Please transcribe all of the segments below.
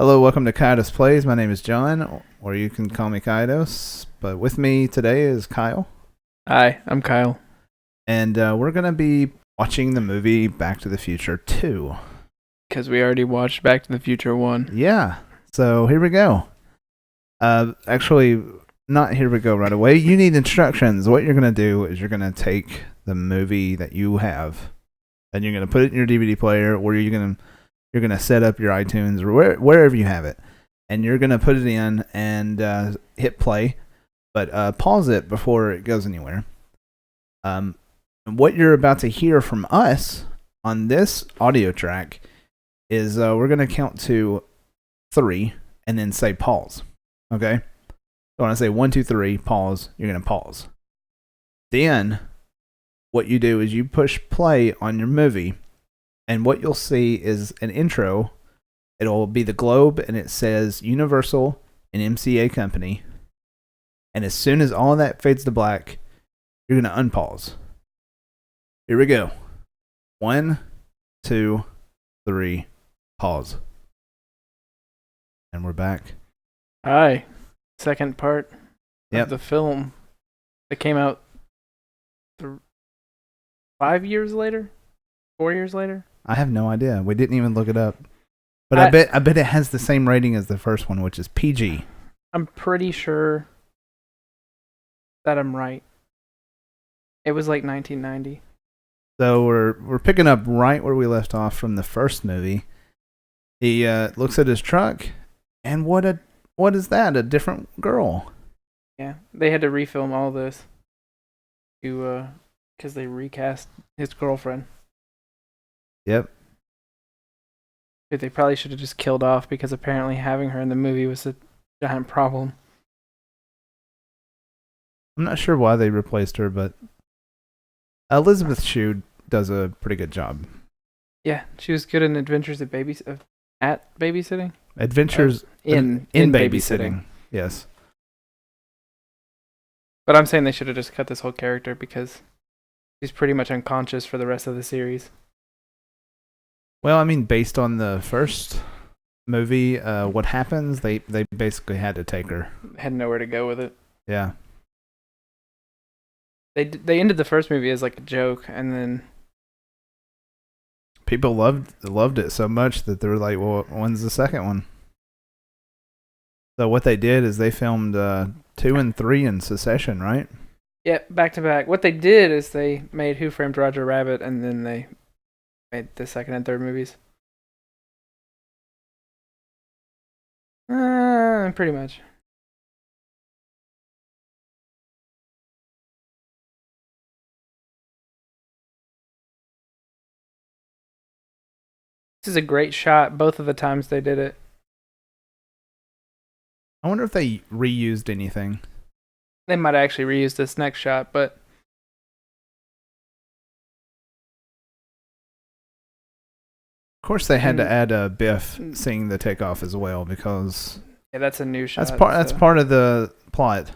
Hello, welcome to Kaidos Plays. My name is John, or you can call me Kaidos. But with me today is Kyle, Hi, I'm Kyle. and we're going to be watching the movie Back to the Future 2. Because we already watched Back to the Future 1. Yeah, so here we go. Actually, not here we go right away. You need instructions. What you're going to do is you're going to take the movie that you have, and you're going to put it in your DVD player, or you're going to set up your iTunes or wherever you have it, and you're going to put it in and hit play, but pause it before it goes anywhere. What you're about to hear from us on this audio track is we're going to count to 3 and then say pause. Okay? So when I say 1, 2, 3, pause, you're going to pause. Then what you do is you push play on your movie, and what you'll see is an intro. It'll be the globe, and it says Universal and MCA Company. And as soon as all of that fades to black, you're going to unpause. Here we go. 1, 2, 3, pause. And we're back. Hi. Second part Yep. of the film that came out 5 years later? 4 years later? I have no idea. We didn't even look it up. But I bet it has the same rating as the first one, which is PG. I'm pretty sure that I'm right. It was like 1990. So we're picking up right where we left off from the first movie. He looks at his truck, and what is that? A different girl. Yeah, they had to refilm all this because they recast his girlfriend. Yep. Dude, they probably should have just killed off because apparently having her in the movie was a giant problem. I'm not sure why they replaced her, but Elizabeth Shue does a pretty good job. Yeah, she was good in Adventures at Babysitting. Adventures In babysitting. Yes. But I'm saying they should have just cut this whole character because she's pretty much unconscious for the rest of the series. Well, I mean, based on the first movie, what happens? They basically had to take her. Had nowhere to go with it. Yeah. They ended the first movie as like a joke, and then People loved it so much that they were like, "Well, when's the second one?" So what they did is they filmed 2 and 3 in succession, right? yeah, back to back. What they did is they made Who Framed Roger Rabbit, and then they made the second and third movies. Pretty much. This is a great shot. Both of the times they did it. I wonder if they reused anything. They might actually reuse this next shot, but Of course, they had to add Biff seeing the takeoff as well because yeah, that's a new shot. that's part of the plot.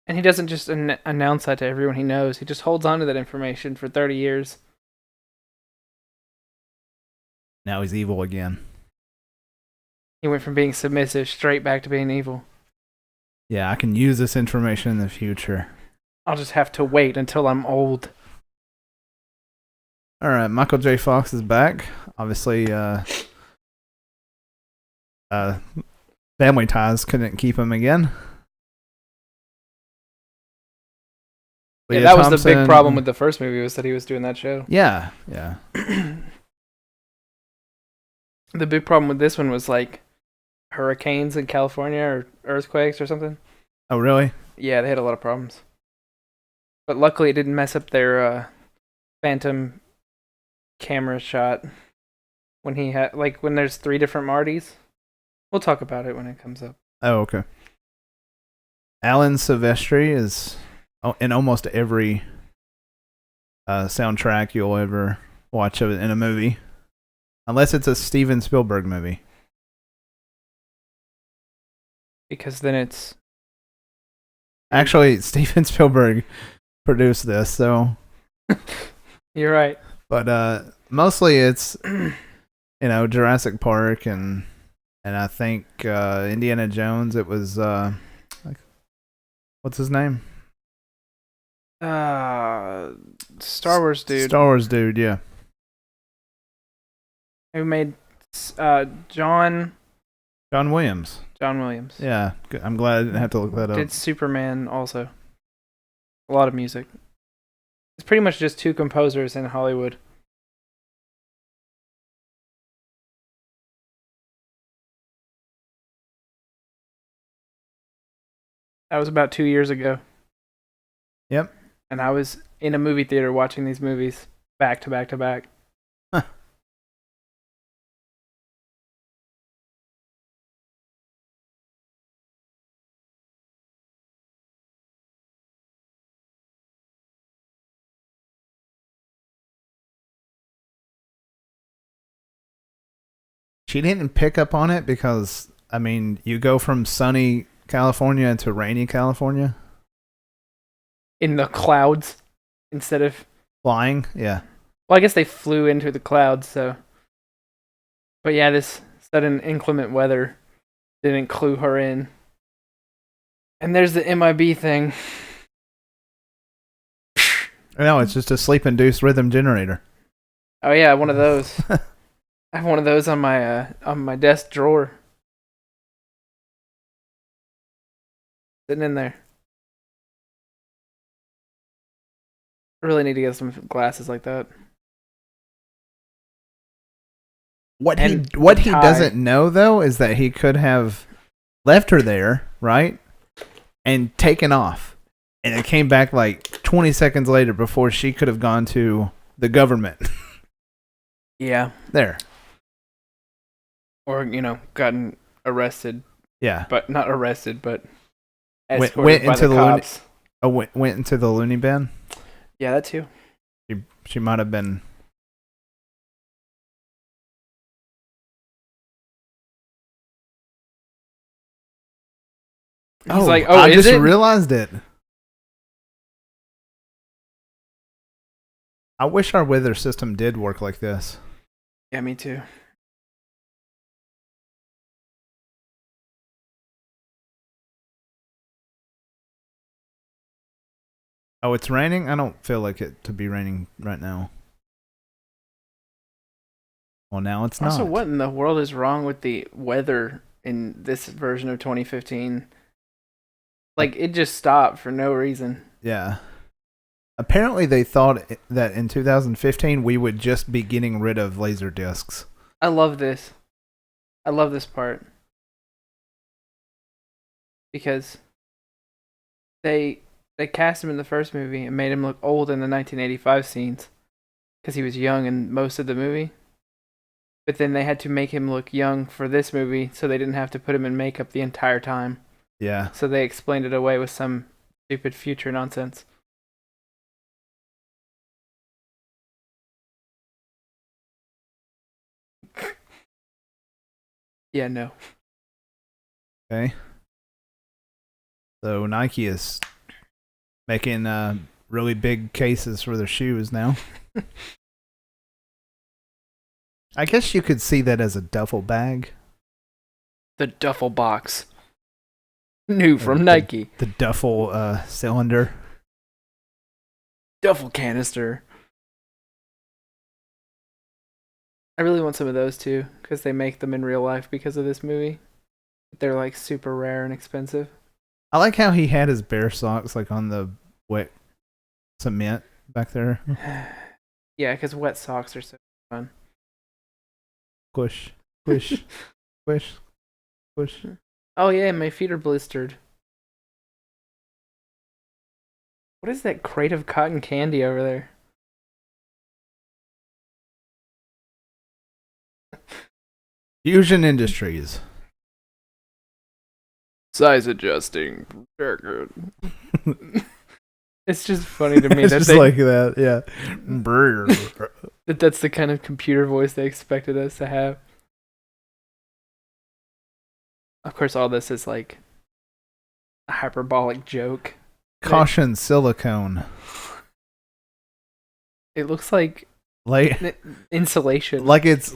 And he doesn't just announce that to everyone he knows. He just holds on to that information for 30 years. Now he's evil again. He went from being submissive straight back to being evil. Yeah, I can use this information in the future. I'll just have to wait until I'm old. All right, Michael J. Fox is back. Obviously, Family Ties couldn't keep him again. Yeah, Leah that was the Thompson. big problem with the first movie, was that he was doing that show. Yeah. The big problem with this one was like hurricanes in California or earthquakes or something. Oh, really? Yeah, they had a lot of problems. But luckily it didn't mess up their phantom camera shot when he had when there's 3 different Martys. We'll talk about it when it comes up. Oh, okay. Alan Silvestri is in almost every soundtrack you'll ever watch in a movie, unless it's a Steven Spielberg movie. Because then it's Actually, Steven Spielberg produced this, so. You're right. But mostly it's Jurassic Park and I think Indiana Jones. It was like, what's his name? Star Wars dude. Star Wars dude, yeah. Who made John Williams. John Williams. Yeah, I'm glad I didn't have to look that up. Did Superman also. A lot of music. It's pretty much just two composers in Hollywood. That was about 2 years ago. Yep. And I was in a movie theater watching these movies back to back to back. Huh. She didn't pick up on it because, I mean, you go from sunny California to rainy California. In the clouds instead of flying. Yeah. Well, I guess they flew into the clouds, so. But yeah, this sudden inclement weather didn't clue her in. And there's the MIB thing. No, it's just a sleep-induced rhythm generator. Oh yeah, one of those. I have one of those on my desk drawer. Sitting in there. I really need to get some glasses like that. What he doesn't know though is that he could have left her there, right? And taken off. And it came back like 20 seconds later before she could have gone to the government. Yeah. There. Or, gotten arrested. Yeah. But not arrested, but went by into the cops. Went into the loony bin? Yeah, that too. She might have been. He's like, oh, I is just it? realized it. I wish our weather system did work like this. Yeah, me too. Oh, it's raining? I don't feel like it to be raining right now. Well, now it's not. Also, what in the world is wrong with the weather in this version of 2015? Like, it just stopped for no reason. Yeah. Apparently, they thought that in 2015 we would just be getting rid of laser discs. I love this. I love this part. Because they cast him in the first movie and made him look old in the 1985 scenes. Because he was young in most of the movie. But then they had to make him look young for this movie, so they didn't have to put him in makeup the entire time. Yeah. So they explained it away with some stupid future nonsense. Yeah, no. Okay. So Nike is making really big cases for their shoes now. I guess you could see that as a duffel bag. The duffel box. New from Nike. The duffel cylinder. Duffel canister. I really want some of those too, because they make them in real life because of this movie. They're like super rare and expensive. I like how he had his bare socks like on the wet cement back there. Yeah, because wet socks are so fun. Push, push, push, push. Oh yeah, my feet are blistered. What is that crate of cotton candy over there? Fusion Industries. Size adjusting. It's just funny to me It's that just like that, yeah. that's the kind of computer voice they expected us to have. Of course, all this is like a hyperbolic joke Caution silicone. It looks like insulation. Like it's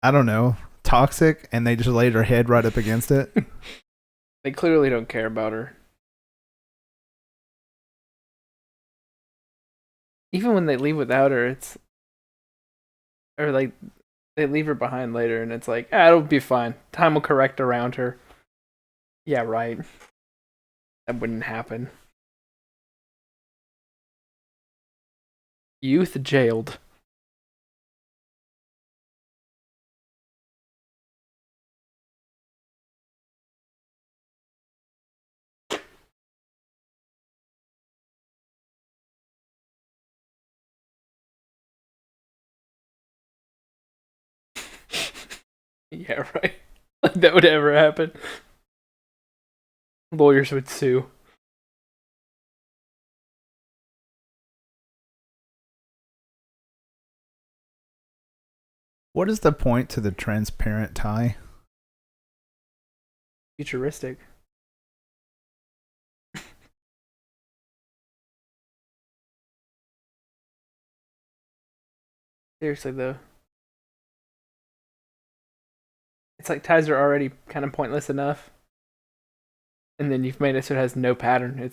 I don't know, toxic, and they just laid her head right up against it. They clearly don't care about her. Even when they leave without her, or like they leave her behind later, and it's like, it'll be fine. Time will correct around her. Yeah, right. That wouldn't happen. Youth jailed. Yeah, right. Like that would ever happen. Lawyers would sue. What is the point to the transparent tie? Futuristic. Seriously though. It's like ties are already kind of pointless enough. And then you've made it so it has no pattern.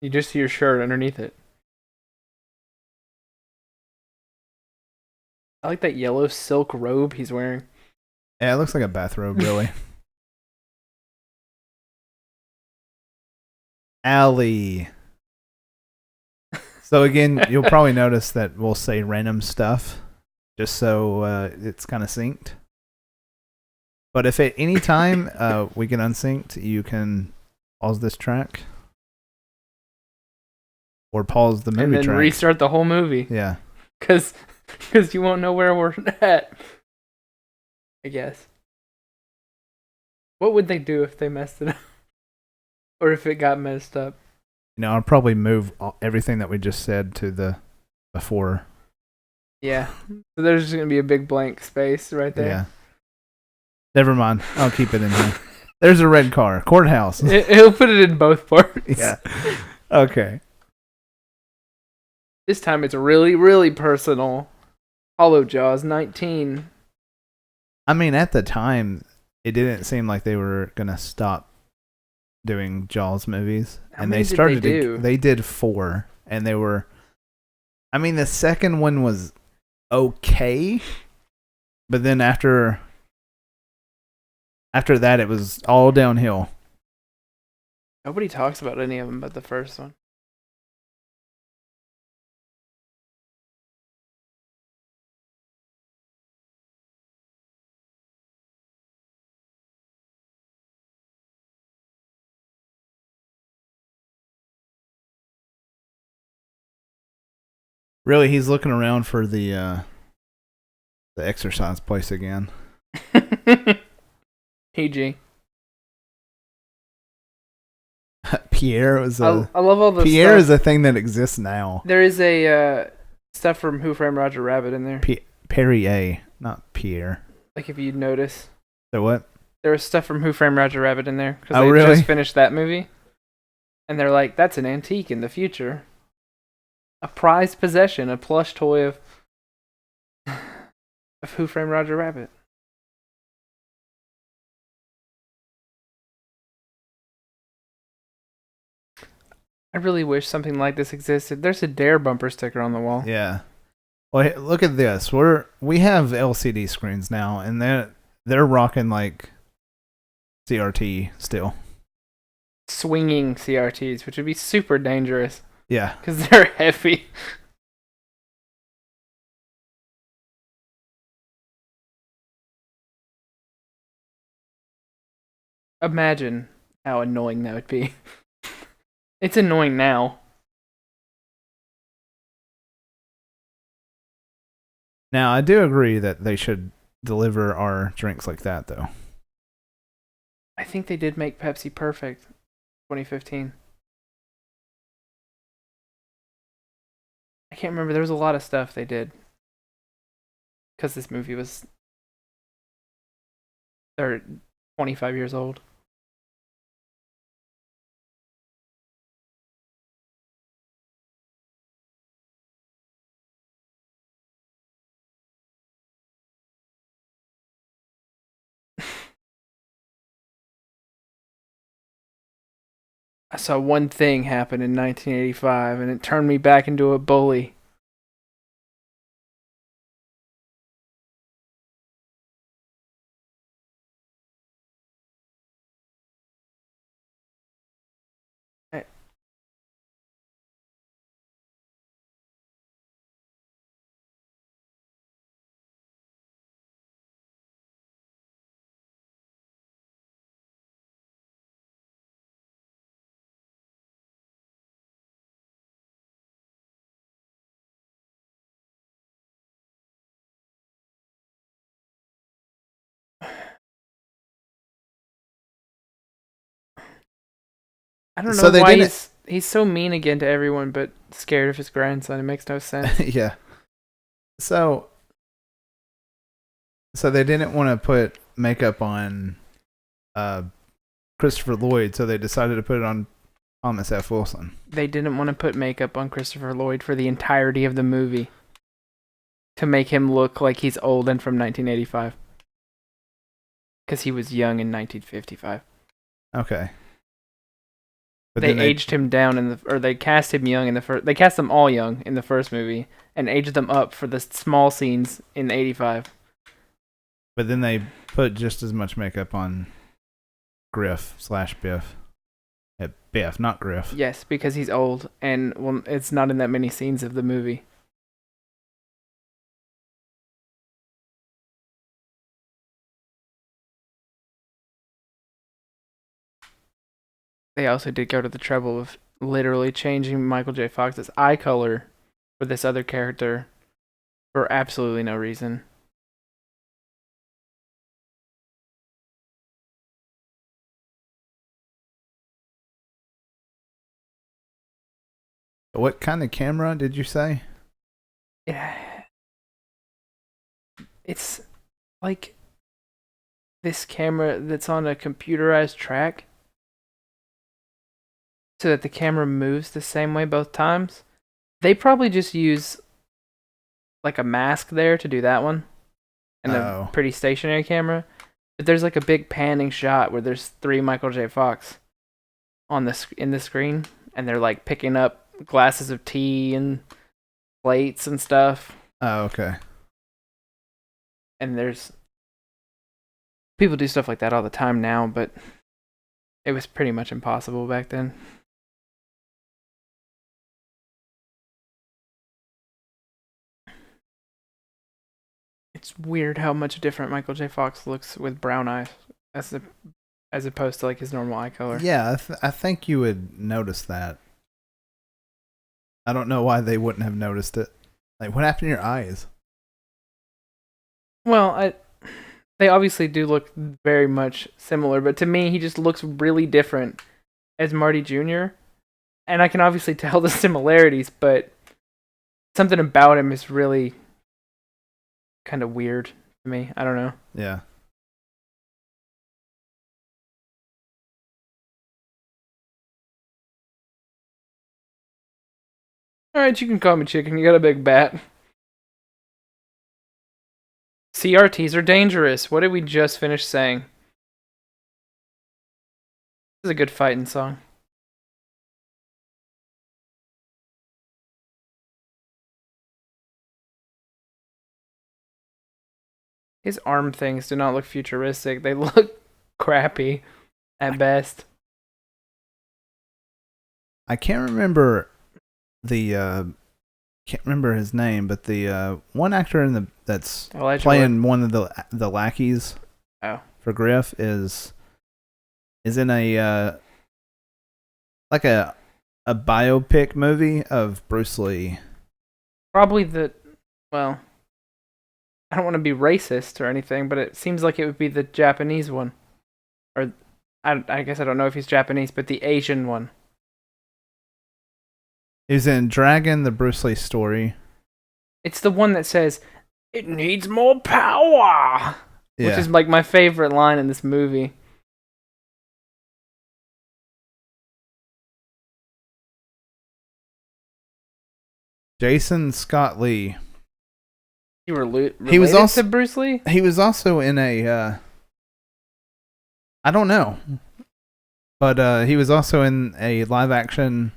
You just see your shirt underneath it. I like that yellow silk robe he's wearing. Yeah, it looks like a bathrobe, really. Allie. So again, you'll probably notice that we'll say random stuff just so it's kind of synced. But if at any time we get unsynced, you can pause this track or pause the movie and then track. Restart the whole movie. Yeah. Because you won't know where we're at. I guess. What would they do if they messed it up? Or if it got messed up? You know, I'll probably move everything that we just said to the before. Yeah. So there's just going to be a big blank space right there. Yeah. Never mind. I'll keep it in here. There's a red car. Courthouse. He'll put it in both parts. Yeah. Okay. This time it's really, really personal. Hollow Jaws 19. I mean, at the time, it didn't seem like they were going to stop doing Jaws movies. How many did they do? They did 4. And they were... I mean, the second one was okay. But then after that, it was all downhill. Nobody talks about any of them but the first one. Really, he's looking around for the exercise place again. PG. Pierre was a... I love all the Pierre stuff. is a thing that exists now. There is a stuff from Who Framed Roger Rabbit in there. Perrier, not Pierre. Like if you notice. So what? There was stuff from Who Framed Roger Rabbit in there. Because Oh, they really? just finished that movie. And they're like, that's an antique in the future. A prized possession, a plush toy of Who Framed Roger Rabbit. I really wish something like this existed. There's a Dare bumper sticker on the wall. Yeah. Well, hey, look at this. We have LCD screens now, and they're rocking like CRT still. Swinging CRTs, which would be super dangerous. Yeah. Because they're heavy. Imagine how annoying that would be. It's annoying now. Now, I do agree that they should deliver our drinks like that, though. I think they did make Pepsi perfect 2015. I can't remember. There was a lot of stuff they did. Because this movie was... They're 25 years old. I saw one thing happen in 1985, and it turned me back into a bully. I don't So know they why didn't. he's so mean again to everyone, but scared of his grandson. It makes no sense. Yeah. So they didn't want to put makeup on Christopher Lloyd, so they decided to put it on Thomas F. Wilson. They didn't want to put makeup on Christopher Lloyd for the entirety of the movie to make him look like he's old and from 1985. Because he was young in 1955. Okay. But they aged him down or they cast him young in the first. They cast them all young in the first movie and aged them up for the small scenes in 85. But then they put just as much makeup on Griff/Biff. Biff, not Griff. Yes, because he's old and it's not in that many scenes of the movie. They also did go to the trouble of literally changing Michael J. Fox's eye color for this other character for absolutely no reason. What kind of camera did you say? Yeah. It's like this camera that's on a computerized track so that the camera moves the same way both times. They probably just use like a mask there to do that one and a pretty stationary camera. But there's like a big panning shot where there's 3 Michael J. Fox on in the screen, and they're like picking up glasses of tea and plates and stuff. Oh, okay. And there's people do stuff like that all the time now, but it was pretty much impossible back then. It's weird how much different Michael J. Fox looks with brown eyes as opposed to like his normal eye color. Yeah, I think you would notice that. I don't know why they wouldn't have noticed it. Like, what happened to your eyes? Well, they obviously do look very much similar, but to me, he just looks really different as Marty Jr. And I can obviously tell the similarities, but something about him is really kind of weird to me. I don't know. Yeah. Alright, you can call me chicken. You got a big bat. CRTs are dangerous. What did we just finish saying? This is a good fighting song. His arm things do not look futuristic. They look crappy at best. I can't remember can't remember his name, but the one actor that's Elijah playing Wood. one of the lackeys for Griff is in a like a biopic movie of Bruce Lee. Probably well, I don't want to be racist or anything, but it seems like it would be the Japanese one. Or I guess I don't know if he's Japanese, but the Asian one. He's in Dragon, the Bruce Lee story. It's the one that says, "It needs more power," Yeah. which is like my favorite line in this movie. Jason Scott Lee. You were related to Bruce Lee? He was also in a I don't know. But he was also in a live action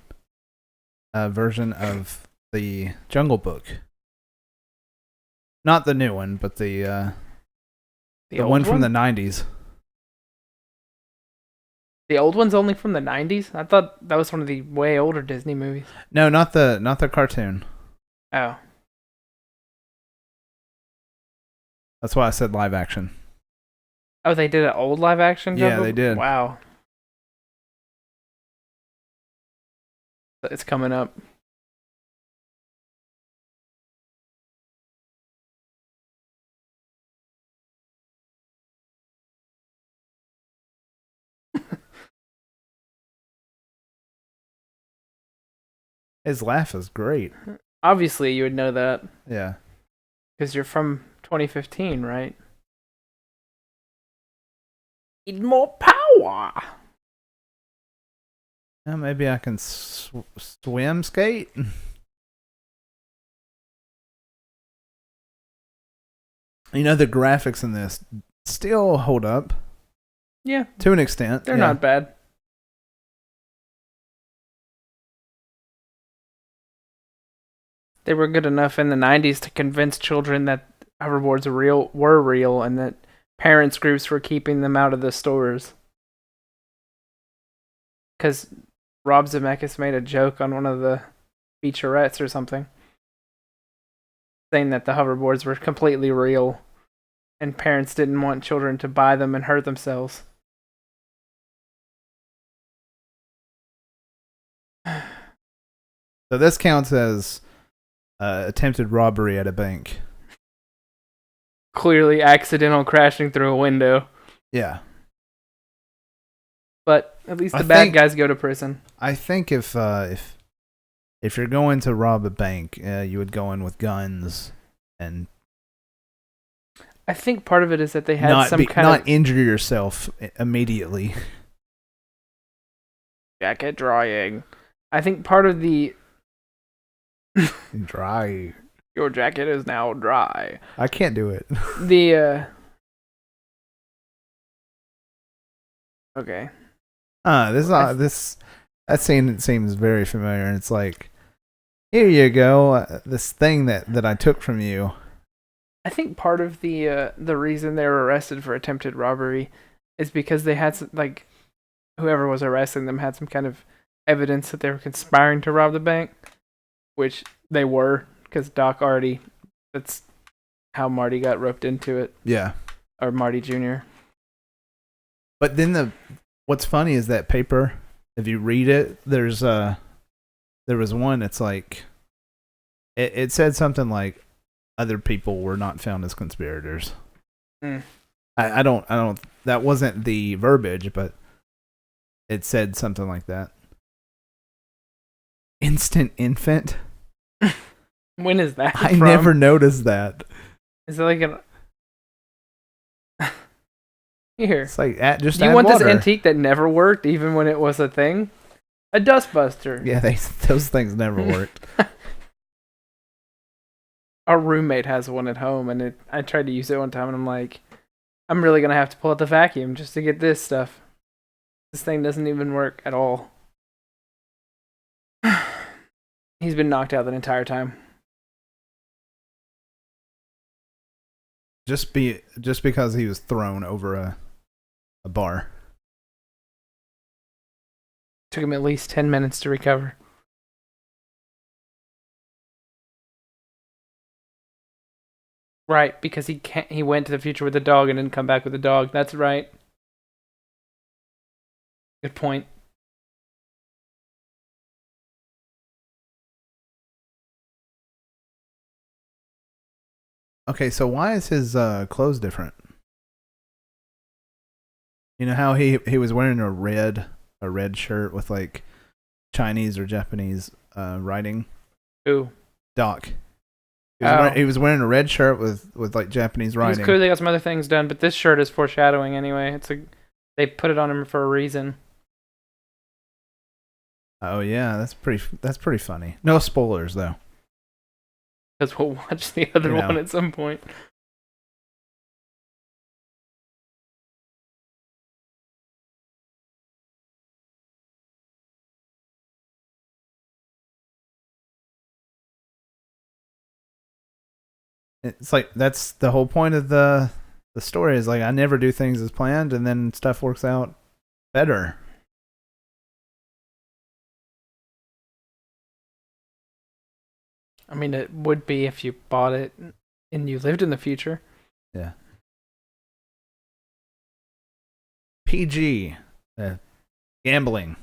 version of the Jungle Book. Not the new one, but the one from the 90s. The old one's only from the 90s? I thought that was one of the way older Disney movies. No, not the cartoon. Oh. That's why I said live action. Oh, they did an old live action Jungle? Yeah, they did. Wow. It's coming up. His laugh is great. Obviously, you would know that. Yeah. Because you're from 2015, right? Need more power! Maybe I can swim skate. You know, the graphics in this still hold up. Yeah. To an extent. They're not bad. They were good enough in the 90s to convince children that hoverboards were real and that parents groups were keeping them out of the stores. Because Rob Zemeckis made a joke on one of the featurettes or something, saying that the hoverboards were completely real and parents didn't want children to buy them and hurt themselves. So this counts as attempted robbery at a bank. Clearly accidental crashing through a window. Yeah. But at least the bad guys go to prison. I think if you're going to rob a bank, you would go in with guns and. I think part of it is that they had not injure yourself immediately. Jacket drying. I think part of the dry. Your jacket is now dry. I can't do it. Okay. That scene seems very familiar, and it's like, here you go, this thing that I took from you. I think part of the reason they were arrested for attempted robbery is because they had whoever was arresting them had some kind of evidence that they were conspiring to rob the bank, which they were, because Doc already. That's how Marty got roped into it. Yeah. Or Marty Jr. But then what's funny is that paper. If you read it, there was one. It's like it said something like other people were not found as conspirators. Mm. I don't. That wasn't the verbiage, but it said something like that. Instant infant. When is that? I never noticed that. Is it like an? Here. It's like just. Do you want this antique that never worked, even when it was a thing? A dustbuster. Yeah, those things never worked. Our roommate has one at home, and I tried to use it one time, and I'm like, I'm really gonna have to pull out the vacuum just to get this stuff. This thing doesn't even work at all. He's been knocked out the entire time. Just because he was thrown over a bar. Took him at least 10 minutes to recover. Right, because he went to the future with the dog and didn't come back with the dog. That's right. Good point. Okay, so why is his clothes different? You know how he was wearing a red shirt with like Chinese or Japanese writing? Who? Doc. He was wearing a red shirt with like Japanese writing. He's clearly got some other things done, but this shirt is foreshadowing anyway. They put it on him for a reason. Oh yeah, that's pretty funny. No spoilers though. Because we'll watch the other one at some point. It's like that's the whole point of the story is like I never do things as planned, and then stuff works out better. I mean, it would be if you bought it and you lived in the future. Yeah. PG, gambling.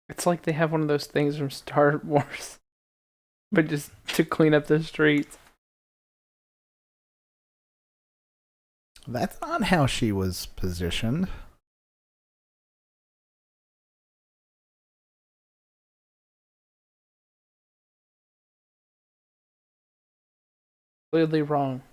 It's like they have one of those things from Star Wars, but just to clean up the streets. That's not how she was positioned. Clearly wrong.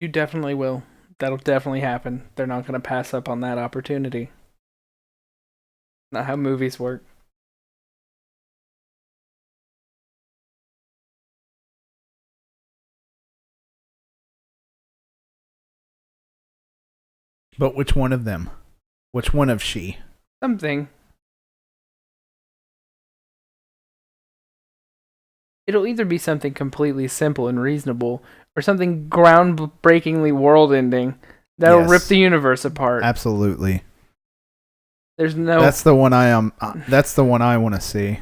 You definitely will. That'll definitely happen. They're not going to pass up on that opportunity. Not how movies work. But which one of them? Which one of she? Something. It'll either be something completely simple and reasonable, or something groundbreakingly world-ending that'll Yes. rip the universe apart. Absolutely. There's no. That's the one I am. That's the one I want to see.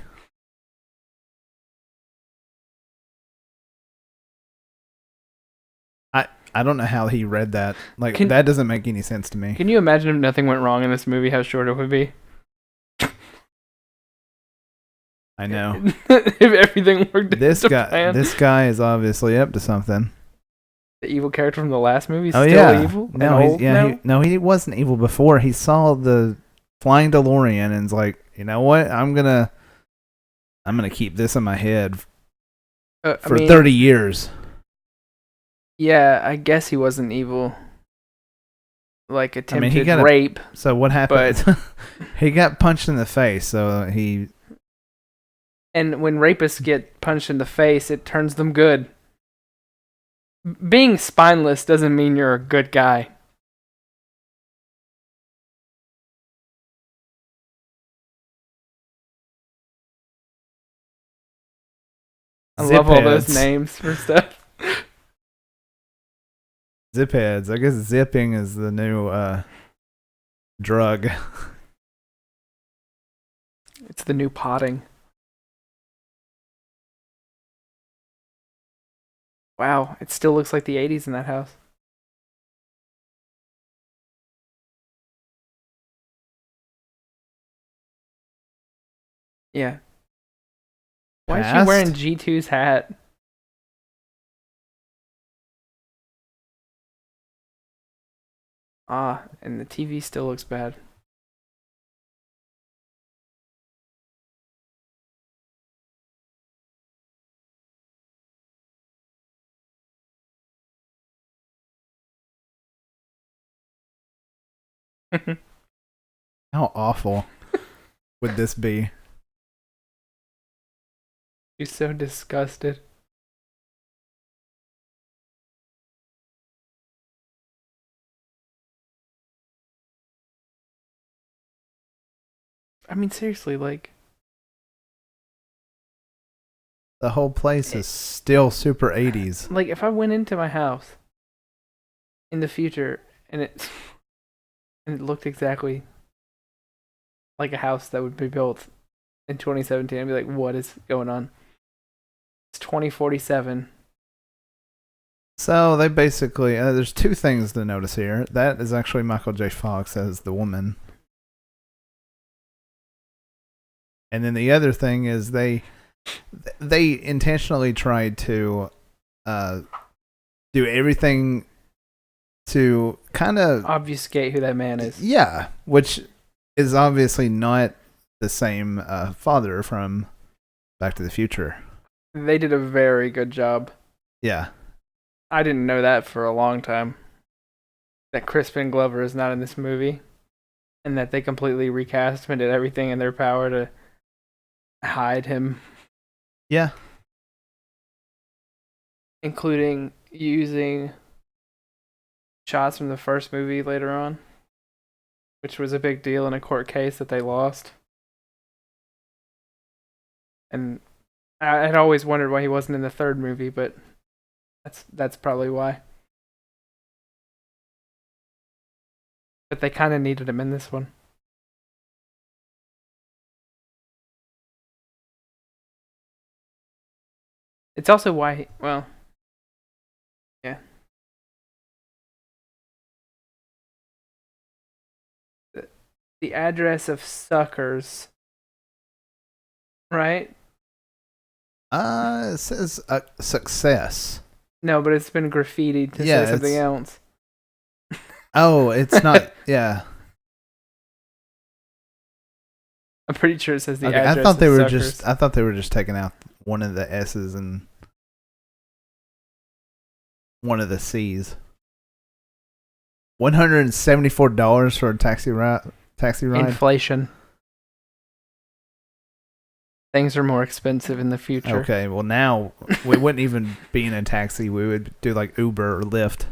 I don't know how he read that. Like that doesn't make any sense to me. Can you imagine if nothing went wrong in this movie? How short it would be. I know. If everything worked. This guy. Plan. This guy is obviously up to something. The evil character from the last movie is Oh still yeah. evil. No, he wasn't evil before. He saw the flying DeLorean and's like, you know what? I'm gonna keep this in my head for 30 years. Yeah, I guess he wasn't evil. Like attempted he got rape. So what happened? But he got punched in the face. So he. And when rapists get punched in the face, it turns them good. Being spineless doesn't mean you're a good guy. I love all those names for stuff. Zip heads. I guess zipping is the new drug. It's the new potting. Wow, it still looks like the 80s in that house. Yeah. Why is she wearing G2's hat? Ah, and the TV still looks bad. How awful would this be? She's so disgusted. I mean, seriously, like... The whole place is still super 80s. Like, if I went into my house in the future and it looked exactly like a house that would be built in 2017, I'd be like, what is going on? It's 2047. So they basically, there's two things to notice here. That is actually Michael J. Fox as the woman. And then the other thing is they intentionally tried to do everything to kind of obfuscate who that man is. Yeah, which is obviously not the same father from Back to the Future. They did a very good job. Yeah. I didn't know that for a long time. That Crispin Glover is not in this movie. And that they completely recast him and did everything in their power to hide him. Yeah. Including using shots from the first movie later on. Which was a big deal in a court case that they lost. And I had always wondered why he wasn't in the third movie, but that's probably why. But they kind of needed him in this one. It's also why, well, yeah. The address of Suckers, right? It says success. No, but it's been graffitied to Yeah, say something else. Oh, it's not. Yeah. I'm pretty sure it says the Okay, address. I thought they of were Suckers. just. I thought they were just taking out one of the S's and one of the C's. $174 for a taxi ride. Inflation. Things are more expensive in the future. Okay, well now we wouldn't even be in a taxi. We would do like Uber or Lyft.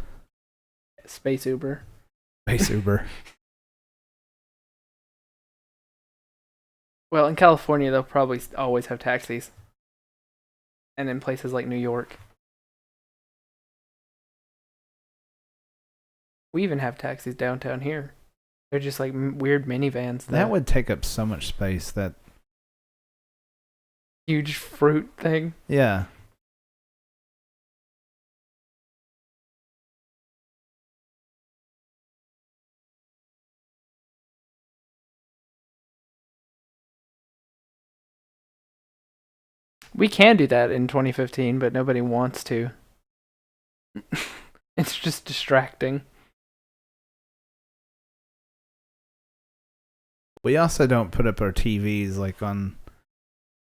Space Uber. Space Uber. Well, in California, they'll probably always have taxis. And in places like New York. We even have taxis downtown here. They're just like weird minivans. That would take up so much space. That huge fruit thing. Yeah. We can do that in 2015, but nobody wants to. It's just distracting. We also don't put up our TVs like on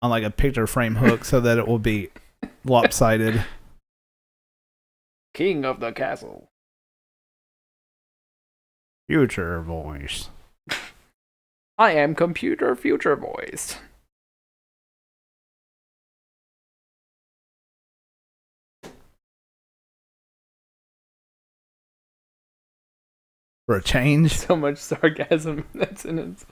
like a picture frame hook so that it will be lopsided. King of the castle. Future voice. I am computer future voice. For a change. So much sarcasm in that sentence.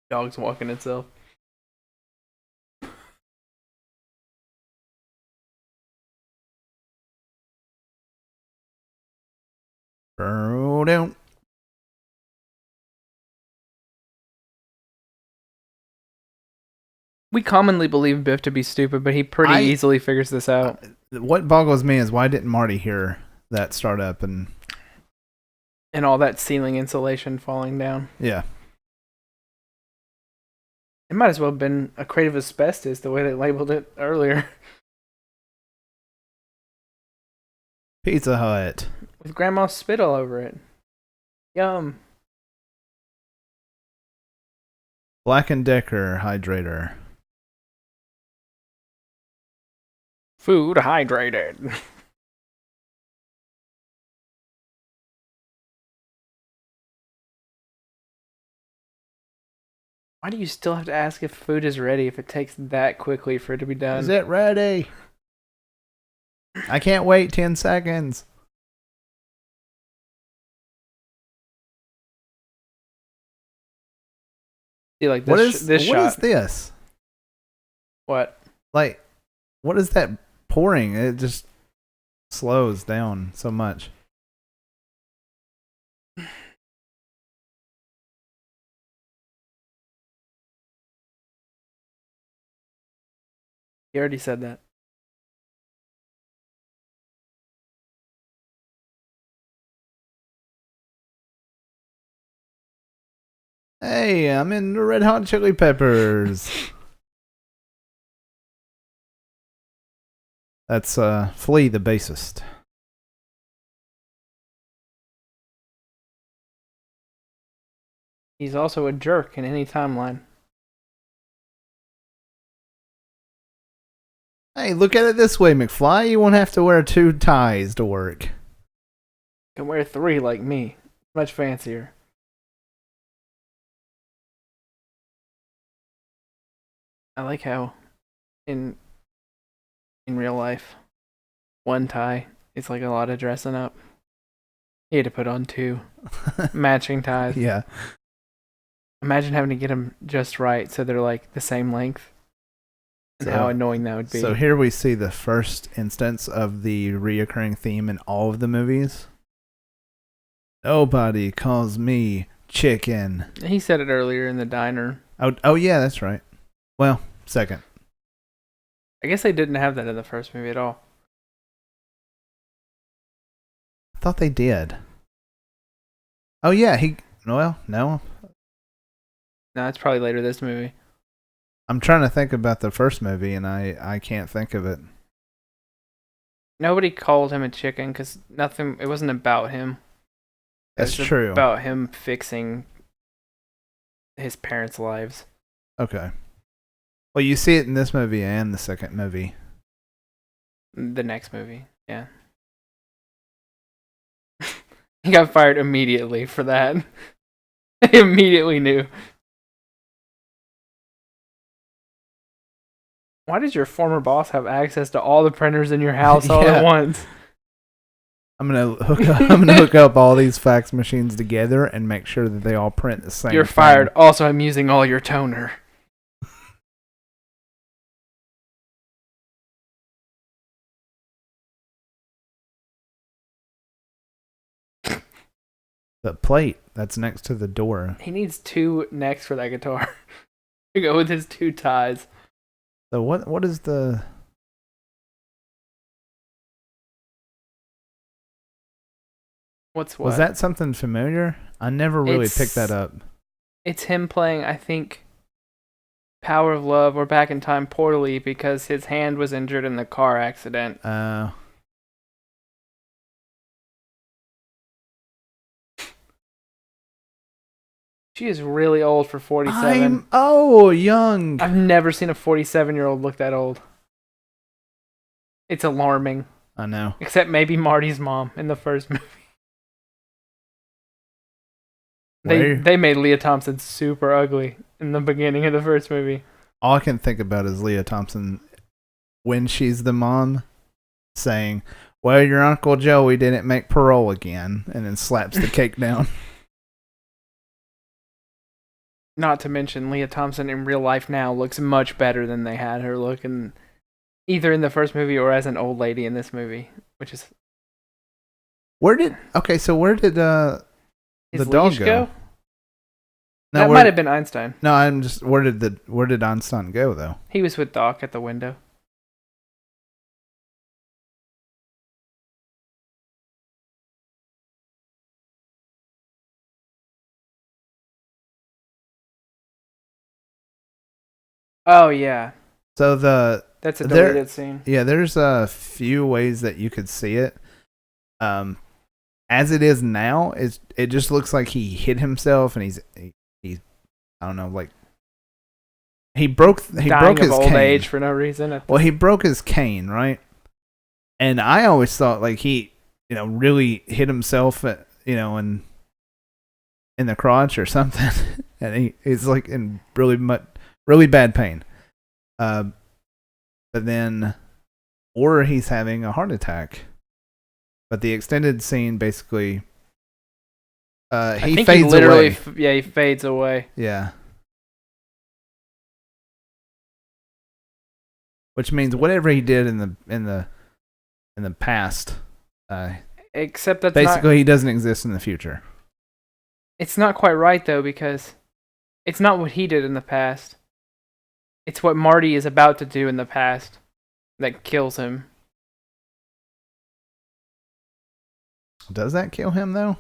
Dog's walking itself. Down. We commonly believe Biff to be stupid, but he pretty easily figures this out. What boggles me is why didn't Marty hear that startup and all that ceiling insulation falling down? Yeah. It might as well have been a crate of asbestos the way they labeled it earlier. Pizza Hut. With Grandma's spit all over it. Yum. Black & Decker hydrator. Food hydrated. Why do you still have to ask if food is ready if it takes that quickly for it to be done? Is it ready? I can't wait 10 seconds. See, like this, what is this what shot. is this? What? Like, what is that pouring? It just slows down so much. You already said that. Hey, I'm in the Red Hot Chili Peppers. That's Flea, the bassist. He's also a jerk in any timeline. Hey, look at it this way, McFly. You won't have to wear 2 ties to work. Can wear 3 like me. Much fancier. I like how in real life, 1 tie is like a lot of dressing up. He had to put on 2 matching ties. Yeah. Imagine having to get them just right so they're like the same length. And how annoying that would be. So here we see the first instance of the reoccurring theme in all of the movies. Nobody calls me chicken. He said it earlier in the diner. Oh yeah, that's right. Well, second. I guess they didn't have that in the first movie at all. I thought they did. Oh yeah, no. No, it's probably later this movie. I'm trying to think about the first movie and I can't think of it. Nobody called him a chicken because it wasn't about him. That's true. About him fixing his parents' lives. Okay. Well, you see it in this movie and the second movie. The next movie, yeah. He got fired immediately for that. He immediately knew. Why does your former boss have access to all the printers in your house all at once? I'm gonna hook up all these fax machines together and make sure that they all print the same. You're fired. Also, I'm using all your toner. The plate that's next to the door. He needs 2 necks for that guitar to go with his 2 ties. So what is the? Was that something familiar? I never really picked that up. It's him playing, I think, Power of Love or Back in Time poorly because his hand was injured in the car accident. She is really old for 47. Young. I've never seen a 47-year-old look that old. It's alarming. I know. Except maybe Marty's mom in the first movie. They made Leah Thompson super ugly in the beginning of the first movie. All I can think about is Leah Thompson when she's the mom saying, "Well, your Uncle Joey didn't make parole again," and then slaps the cake down. Not to mention, Leah Thompson in real life now looks much better than they had her looking either in the first movie or as an old lady in this movie, which is... Where did the dog go? No, that might have been Einstein. No, I'm just where did Einstein go though? He was with Doc at the window. Oh yeah. So that's a deleted scene. Yeah, there's a few ways that you could see it. As it is now, it just looks like he hit himself and he's I don't know, like he broke his old cane. Age for no reason. Well, he broke his cane, right? And I always thought like he, really hit himself in the crotch or something, and he's like in really bad pain. But then, or he's having a heart attack. But the extended scene basically, he fades away. He fades away. Yeah. Which means whatever he did in the past, except that's basically he doesn't exist in the future. It's not quite right though, because it's not what he did in the past. It's what Marty is about to do in the past that kills him. Does that kill him though?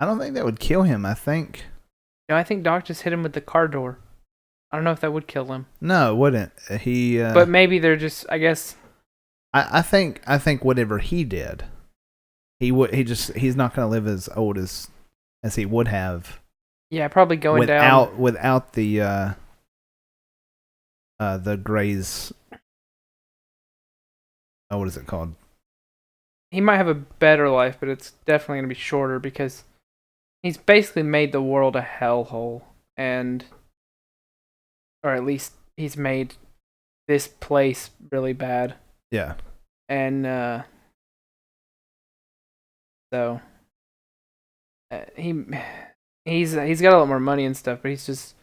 I don't think that would kill him. I think No, I think Doc just hit him with the car door. I don't know if that would kill him. no, it wouldn't. But maybe they're just, I guess. I think whatever he did, he's not going to live as old as he would have. Yeah, probably going down without the Gray's. Oh, what is it called? He might have a better life, but it's definitely going to be shorter because he's basically made the world a hellhole, or at least he's made this place really bad. Yeah. And so he's got a lot more money and stuff, but he's just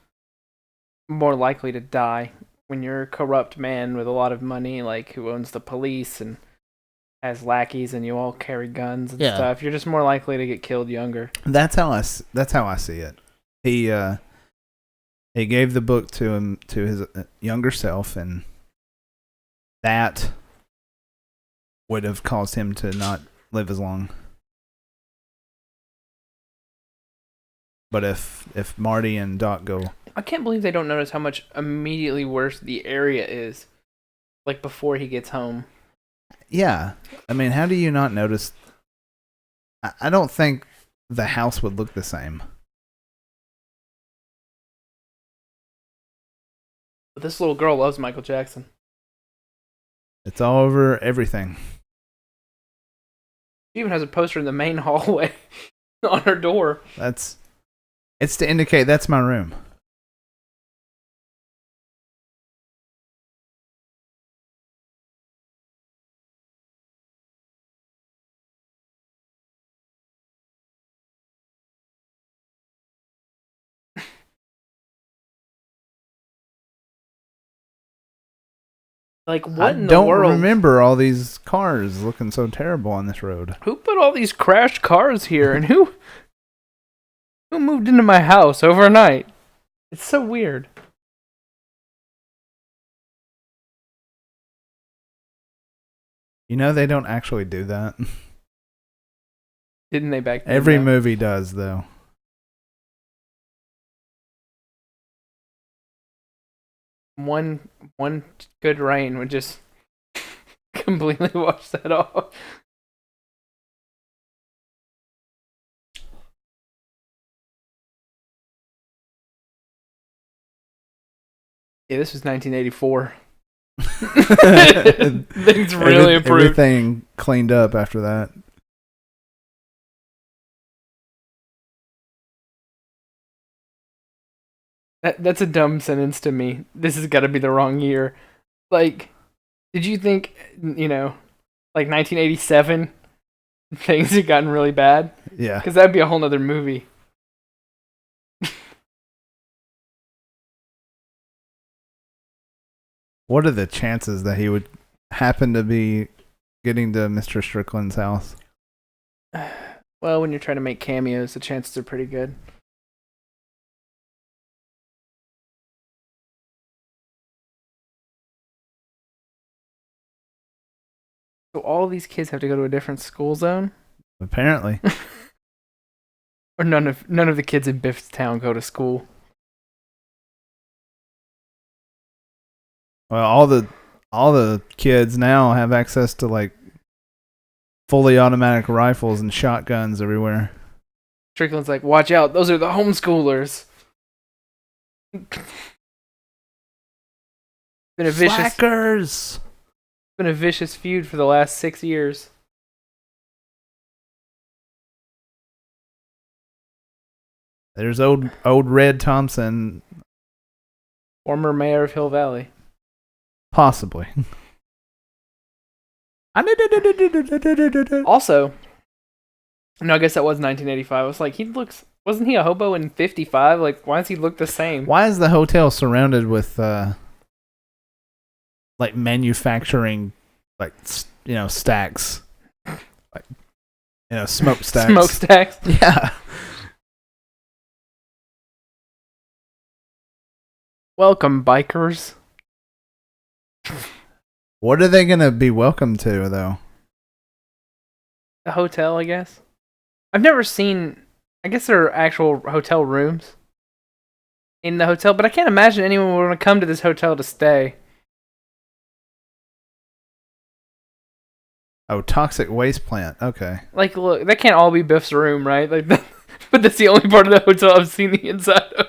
more likely to die when you're a corrupt man with a lot of money, like who owns the police and has lackeys, and you all carry guns and stuff. You're just more likely to get killed younger. That's how I see it. He gave the book to his younger self, and that would have caused him to not live as long. But if Marty and Doc go, I can't believe they don't notice how much immediately worse the area is, like before he gets home. Yeah, I mean, how do you not notice? I don't think the house would look the same. But this little girl loves Michael Jackson. It's all over everything. She even has a poster in the main hallway on her door. It's to indicate that's my room. Like, what in I the world? don't remember all these cars looking so terrible on this road. Who put all these crashed cars here, and who moved into my house overnight? It's so weird. You know, they don't actually do that. Didn't they back then? Every movie does, though. One good rain would just completely wash that off. Yeah, this was 1984. Things really improved. Everything cleaned up after that. That's a dumb sentence to me. This has got to be the wrong year. Like, did you think, like 1987, things had gotten really bad? Yeah. Because that'd be a whole nother movie. What are the chances that he would happen to be getting to Mr. Strickland's house? Well, when you're trying to make cameos, the chances are pretty good. So all these kids have to go to a different school zone? Apparently. Or none of the kids in Biffstown go to school? Well, all the kids now have access to like fully automatic rifles and shotguns everywhere. Strickland's like, watch out, those are the homeschoolers. Slackers! Been a vicious feud for the last 6 years. There's old Red Thompson. Former mayor of Hill Valley. Possibly. Also, no, I guess that was 1985. I was like, wasn't he a hobo in 55? Like, why does he look the same? Why is the hotel surrounded with like manufacturing, like stacks, like smokestacks? Smokestacks. Yeah. Welcome, bikers. What are they gonna be welcome to, though? The hotel, I guess. I've never seen I guess there are actual hotel rooms in the hotel, but I can't imagine anyone would want to come to this hotel to stay. Oh, toxic waste plant. Okay. Like, look, that can't all be Biff's room, right? Like, but that's the only part of the hotel I've seen the inside of.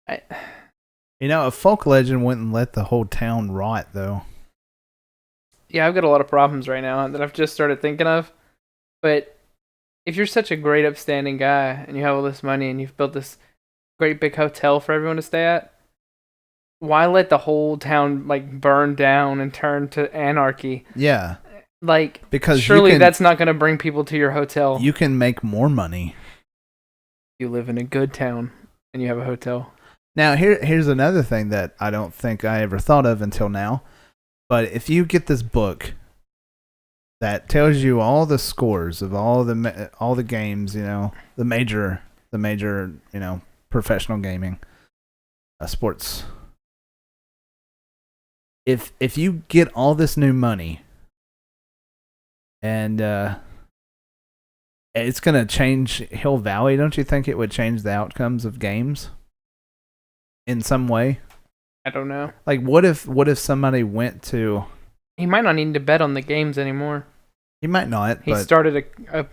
I, You know, a folk legend wouldn't let the whole town rot, though. yeah, I've got a lot of problems right now that I've just started thinking of. But if you're such a great, upstanding guy and you have all this money and you've built this great big hotel for everyone to stay at, why let the whole town like burn down and turn to anarchy? Yeah. Like, Because surely that's not going to bring people to your hotel. You can make more money. You live in a good town and you have a hotel. Now, here's another thing that I don't think I ever thought of until now. But if you get this book that tells you all the scores of all the games, you know, the major, you know, professional gaming, sports. If you get all this new money and it's gonna change Hill Valley, don't you think it would change the outcomes of games in some way? I don't know. Like, what if somebody went to? He might not need to bet on the games anymore. He might not. He started a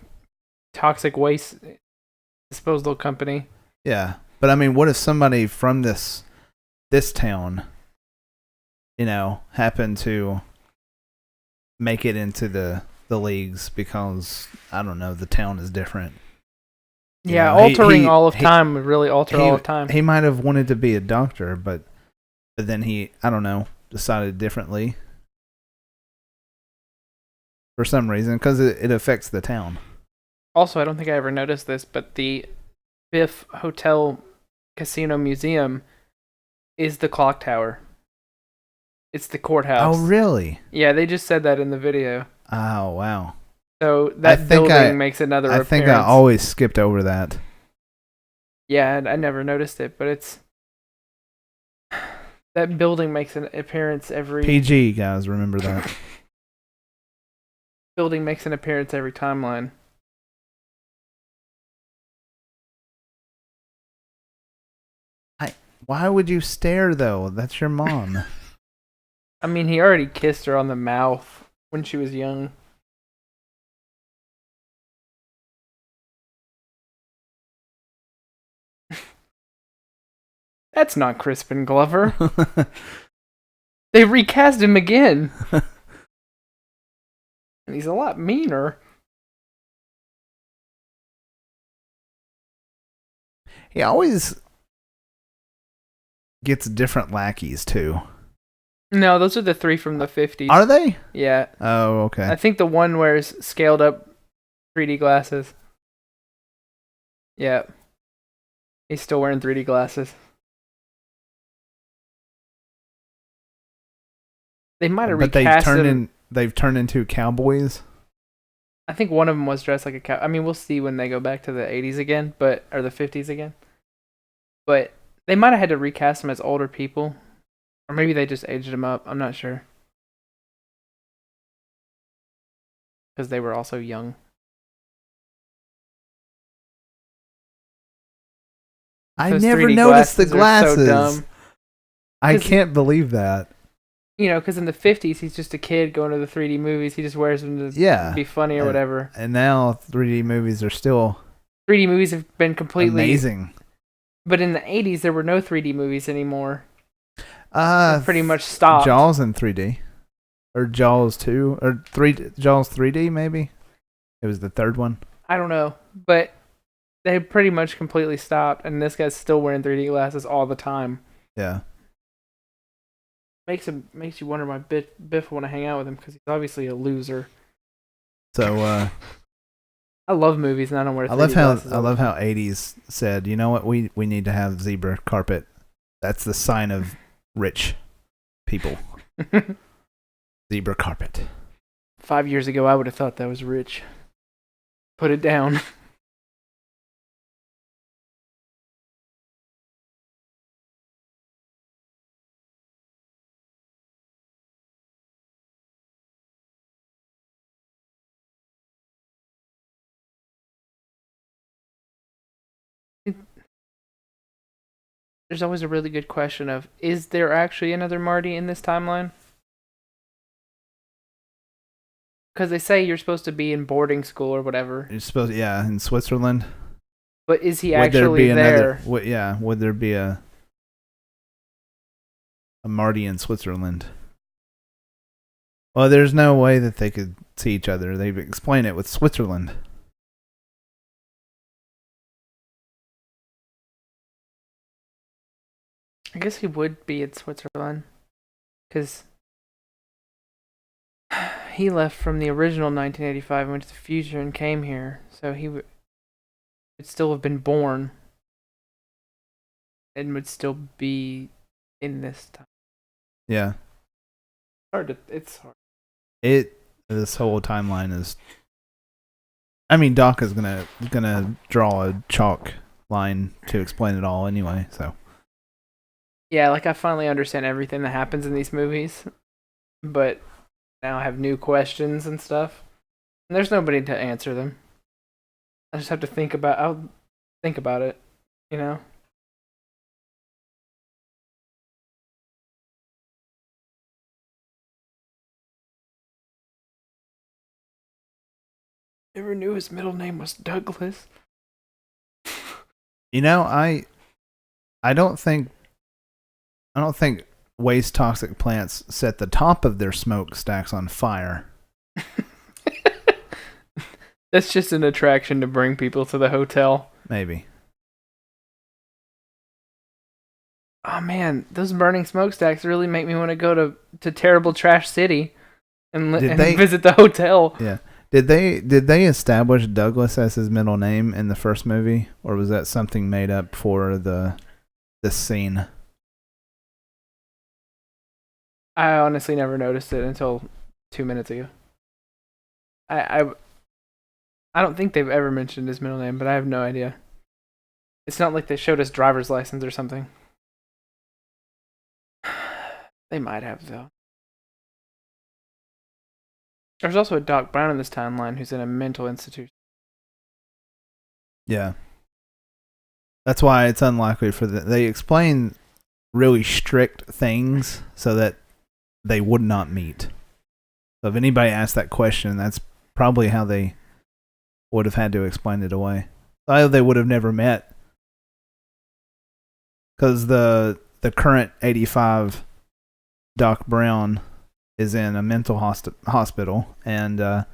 toxic waste disposal company. Yeah, but I mean, what if somebody from this town, you know, happened to make it into the leagues because, I don't know, the town is different. Yeah, altering all of time would really alter all of time. He might have wanted to be a doctor, but then he, I don't know, decided differently for some reason because it affects the town. Also, I don't think I ever noticed this, but the Biff Hotel Casino Museum is the clock tower. It's the courthouse. Oh, really? Yeah, they just said that in the video. Oh, wow. So that building makes another appearance. I think I always skipped over that. Yeah, I never noticed it, but it's... That building makes an appearance every... PG, guys, remember that. Building makes an appearance every timeline. Why would you stare, though? That's your mom. I mean, he already kissed her on the mouth when she was young. That's not Crispin Glover. They recast him again. And he's a lot meaner. He always gets different lackeys, too. No, those are the three from the 50s. Are they? Yeah. Oh, okay. I think the one wears scaled up 3D glasses. Yeah. He's still wearing 3D glasses. They might have recast him. They've turned into cowboys. I think one of them was dressed like a cow. I mean, we'll see when they go back to the 80s again, or the 50s again. But they might have had to recast them as older people. Or maybe they just aged them up. I'm not sure. Because they were also young. I never noticed the glasses. So dumb. I can't believe that. You know, because in the 50s, he's just a kid going to the 3D movies. He just wears them to be funny or whatever. And now 3D movies are still... 3D movies have been completely... amazing. But in the 80s, there were no 3D movies anymore. Pretty much stopped. Jaws in 3D. Or Jaws 2. Or Jaws 3D, maybe? It was the third one. I don't know. But they pretty much completely stopped. And this guy's still wearing 3D glasses all the time. Yeah. Makes you wonder why Biff want to hang out with him, because he's obviously a loser. So I love movies and I don't wear 3D glasses. I love how 80s said, you know what, we need to have zebra carpet. That's the sign of rich people. Zebra carpet. 5 years ago, I would have thought that was rich. Put it down. there's always a really good question of, is there actually another Marty in this timeline? Because they say you're supposed to be in boarding school or whatever. You're supposed, yeah, in Switzerland. But is he Would there actually be there? another? Would there be a Marty in Switzerland? Well, there's no way that they could see each other. They've explained it with Switzerland. I guess he would be in Switzerland. Because he left from the original 1985 and went to the future and came here. So he would still have been born. And would still be in this time. Yeah. It's hard. This whole timeline is. I mean, Doc is gonna draw a chalk line to explain it all anyway. So. Yeah, like I finally understand everything that happens in these movies, but now I have new questions and stuff, and there's nobody to answer them. I just have to I'll think about it, you know. Never knew his middle name was Douglas. You know, I don't think waste toxic plants set the top of their smokestacks on fire. That's just an attraction to bring people to the hotel. Maybe. Oh man, those burning smokestacks really make me want to go to terrible trash city and visit the hotel. Yeah. Did they establish Douglas as his middle name in the first movie, or was that something made up for this scene? I honestly never noticed it until 2 minutes ago. I don't think they've ever mentioned his middle name, but I have no idea. It's not like they showed his driver's license or something. They might have, though. There's also a Doc Brown in this timeline who's in a mental institution. Yeah. That's why it's unlikely for they explain really strict things so that they would not meet. So if anybody asked that question, that's probably how they would have had to explain it away. Either they would have never met. Because the current 85 Doc Brown is in a mental hospital, and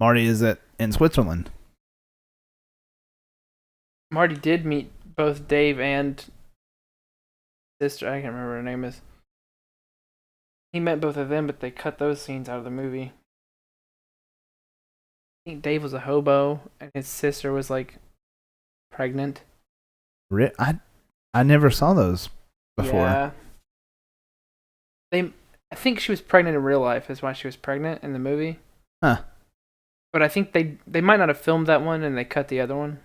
Marty is in Switzerland. Marty did meet both Dave and sister. I can't remember what her name is. He met both of them, but they cut those scenes out of the movie. I think Dave was a hobo, and his sister was like pregnant. I never saw those before. Yeah. I think she was pregnant in real life. Is why she was pregnant in the movie. Huh. But I think they might not have filmed that one, and they cut the other one.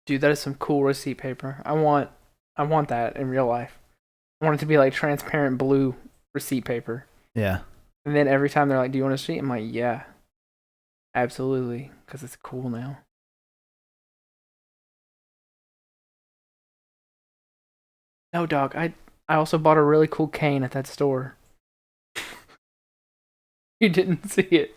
Dude, that is some cool receipt paper. I want that in real life. I want it to be like transparent blue receipt paper. Yeah. And then every time they're like, "Do you want a receipt?" I'm like, "Yeah, absolutely," because it's cool now. No, dog. I also bought a really cool cane at that store. You didn't see it.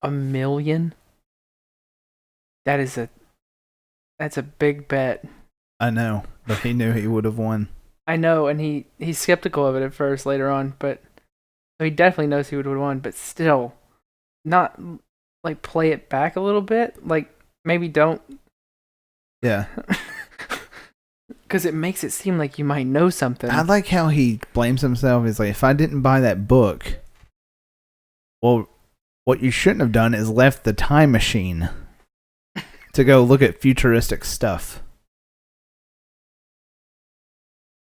$1 million? That's a big bet. I know, but he knew he would have won. I know, and he's skeptical of it at first later on, but he definitely knows he would have won, but still, not like play it back a little bit, like maybe don't. Yeah. Because it makes it seem like you might know something. I like how he blames himself. He's like, if I didn't buy that book, well, what you shouldn't have done is left the time machine to go look at futuristic stuff.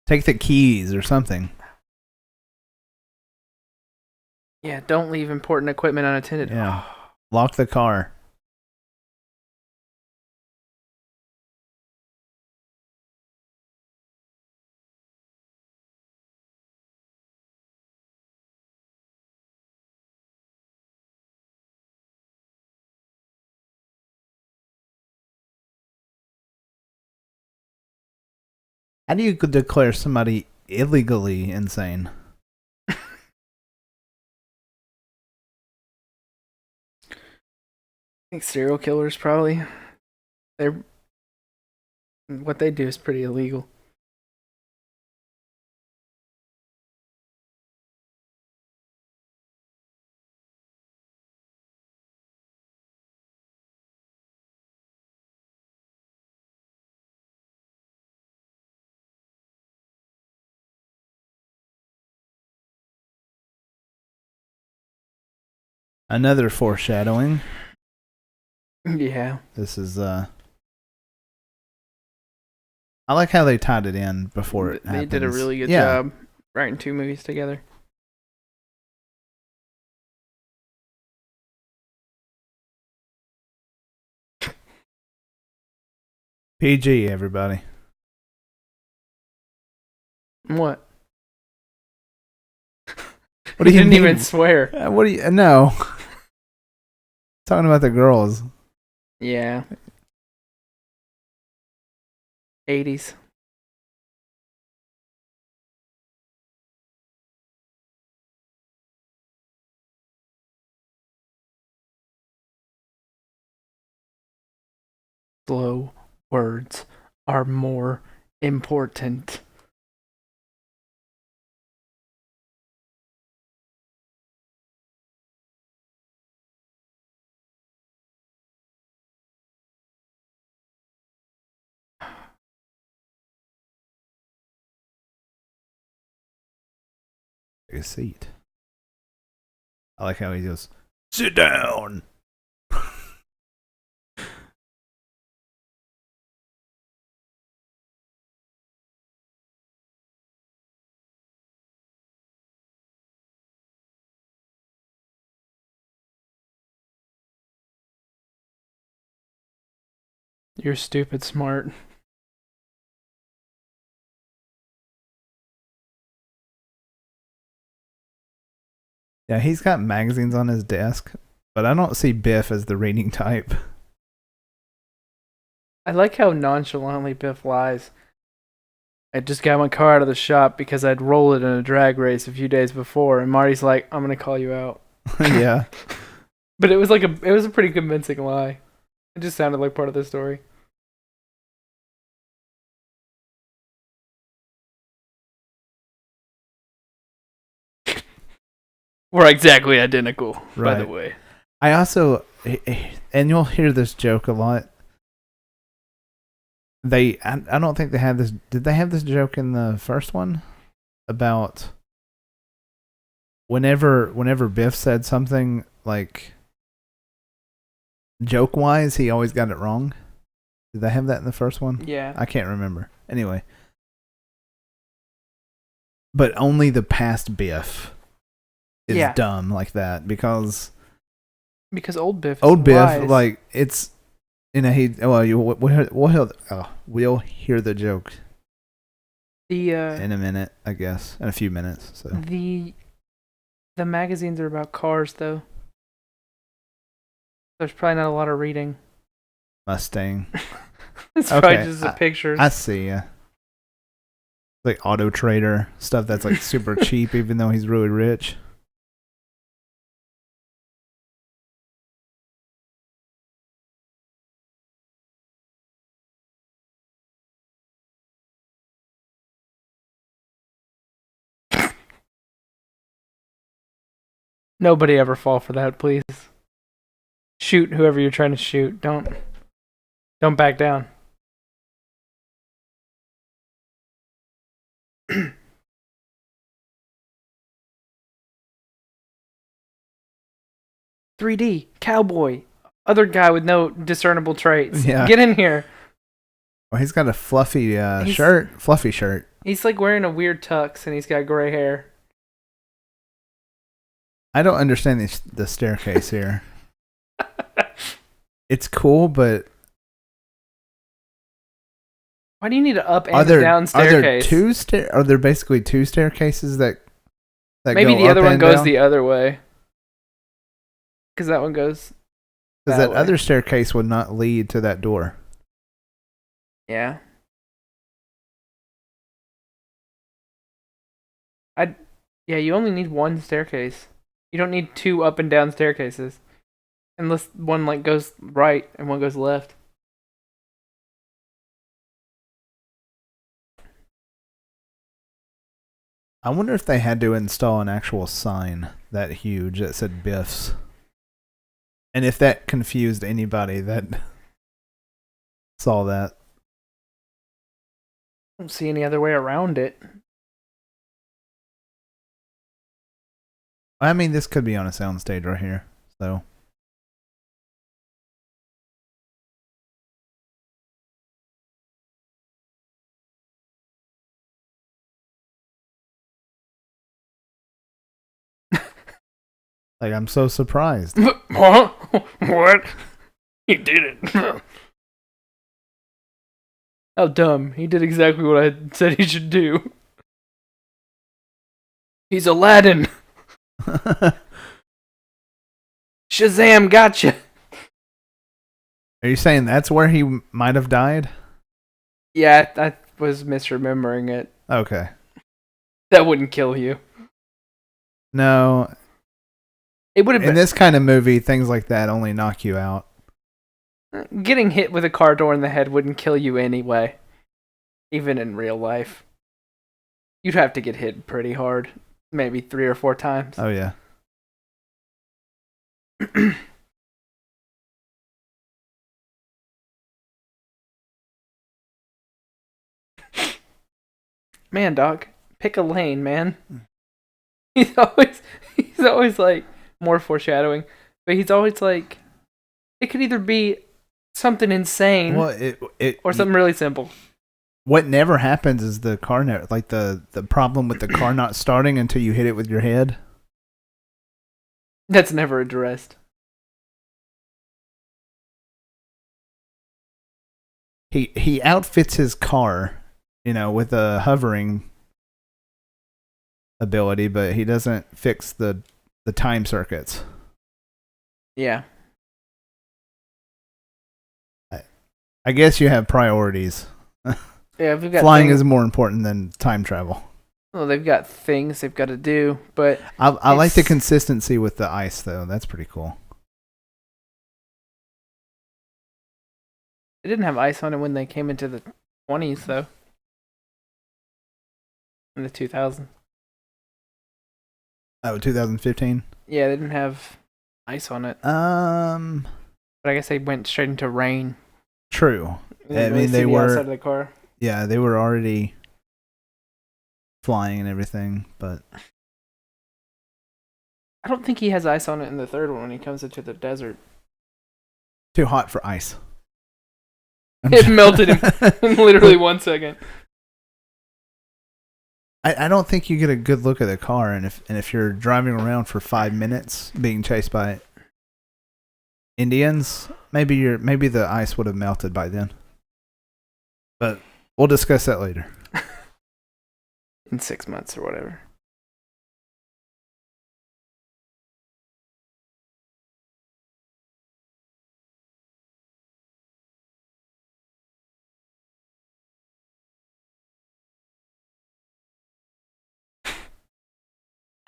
Take the keys or something. Yeah, don't leave important equipment unattended. Yeah. Lock the car. How do you declare somebody illegally insane? I think serial killers probably. What they do is pretty illegal. Another foreshadowing. Yeah. This is I like how they tied it in before it They happens. did a really good job writing 2 movies together. PG, everybody. What? What do you didn't mean? even swear. What do you? No. Talking about the girls. Yeah. 80s. Slow words are more important. Take a seat. I like how he goes, sit down. You're stupid smart. Yeah, he's got magazines on his desk, but I don't see Biff as the reading type. I like how nonchalantly Biff lies. I just got my car out of the shop because I'd rolled it in a drag race a few days before, and Marty's like, "I'm gonna call you out." Yeah. But it was a pretty convincing lie. It just sounded like part of the story. We're exactly identical, by the way. I also, and you'll hear this joke a lot. I don't think they had this. Did they have this joke in the first one about whenever Biff said something like joke wise, he always got it wrong? Did they have that in the first one? Yeah. I can't remember. Anyway, but only the past Biff is dumb like that because old Biff. Biff, like, it's, you know, we'll hear the joke in a minute, I guess, in a few minutes. So the magazines are about cars, though. There's probably not a lot of reading. Mustang. It's probably just the pictures. I see. Like Auto Trader stuff that's like super cheap, even though he's really rich. Nobody ever fall for that, please. Shoot whoever you're trying to shoot. Don't back down. $3D cowboy, other guy with no discernible traits. Yeah. Get in here. Well, he's got a fluffy shirt. Fluffy shirt. He's like wearing a weird tux and he's got gray hair. I don't understand the staircase here. It's cool, but why do you need an up and a down staircase? Are there basically two staircases that maybe go the up other one and goes down? the other way. Because that one goes. Because that other staircase would not lead to that door. Yeah. Yeah, you only need one staircase. You don't need two up and down staircases. Unless one like goes right and one goes left. I wonder if they had to install an actual sign that huge that said Biff's. And if that confused anybody that saw that. I don't see any other way around it. I mean, this could be on a soundstage right here, so. Like, I'm so surprised. Huh? What? He did it. How dumb. He did exactly what I said he should do. He's Aladdin. Shazam, gotcha. Are you saying that's where he might have died? Yeah, I was misremembering it. Okay. That wouldn't kill you. No. It would have been. In this kind of movie, things like that only knock you out. Getting hit with a car door in the head wouldn't kill you anyway. Even in real life. You'd have to get hit pretty hard. Maybe 3 or 4 times. Oh, yeah. Man, dog, pick a lane, man. He's always like more foreshadowing, but he's always like, it could either be something insane, or something really simple. What never happens is the car, like the problem with the car not starting until you hit it with your head. That's never addressed. He outfits his car, with a hovering ability, but he doesn't fix the time circuits. Yeah. I guess you have priorities. Yeah, we've got flying is more important than time travel. Well, they've got things they've got to do, but I like the consistency with the ice, though. That's pretty cool. They didn't have ice on it when they came into the 20s, though. In the 2000s. Oh, 2015? Yeah, they didn't have ice on it. But I guess they went straight into rain. True. I mean, they were outside of the car. Yeah, they were already flying and everything, but I don't think he has ice on it in the third one when he comes into the desert. Too hot for ice. It melted him in literally 1 second. I don't think you get a good look at the car, and if you're driving around for 5 minutes being chased by Indians, maybe the ice would have melted by then. But we'll discuss that later. In 6 months or whatever.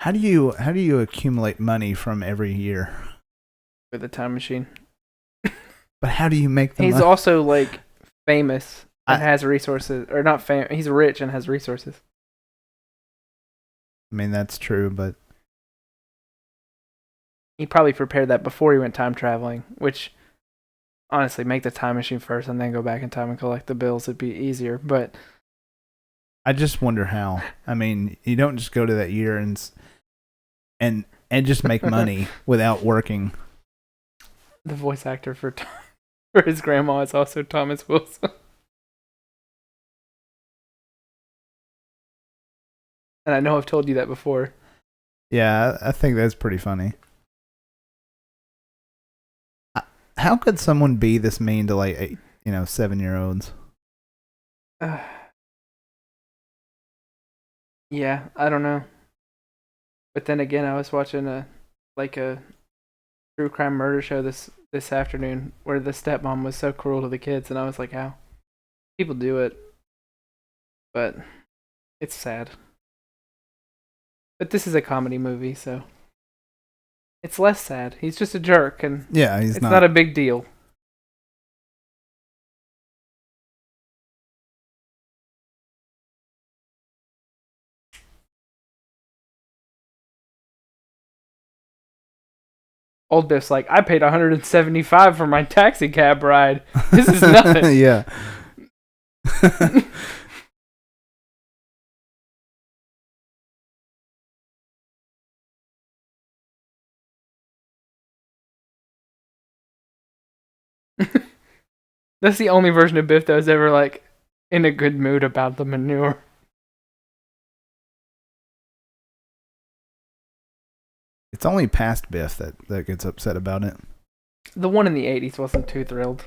How do you accumulate money from every year? With a time machine. But how do you make the money? He's also like famous and has resources, or not famous. He's rich and has resources. I mean, that's true, but he probably prepared that before he went time traveling, which honestly, make the time machine first and then go back in time and collect the bills. It'd be easier, but I just wonder how. I mean, you don't just go to that year and just make money without working. The voice actor for his grandma is also Thomas Wilson. And I know I've told you that before. Yeah, I think that's pretty funny. How could someone be this mean to like 7-year-olds? Yeah, I don't know. But then again, I was watching a true crime murder show this afternoon where the stepmom was so cruel to the kids, and I was like, how people do it? But it's sad. But this is a comedy movie, so it's less sad. He's just a jerk, and Yeah, it's not a big deal. Old Biff's like, I paid $175 for my taxi cab ride. This is nothing. Yeah. That's the only version of Biff that was ever like in a good mood about the manure. It's only past Biff that gets upset about it. The one in the 80s wasn't too thrilled.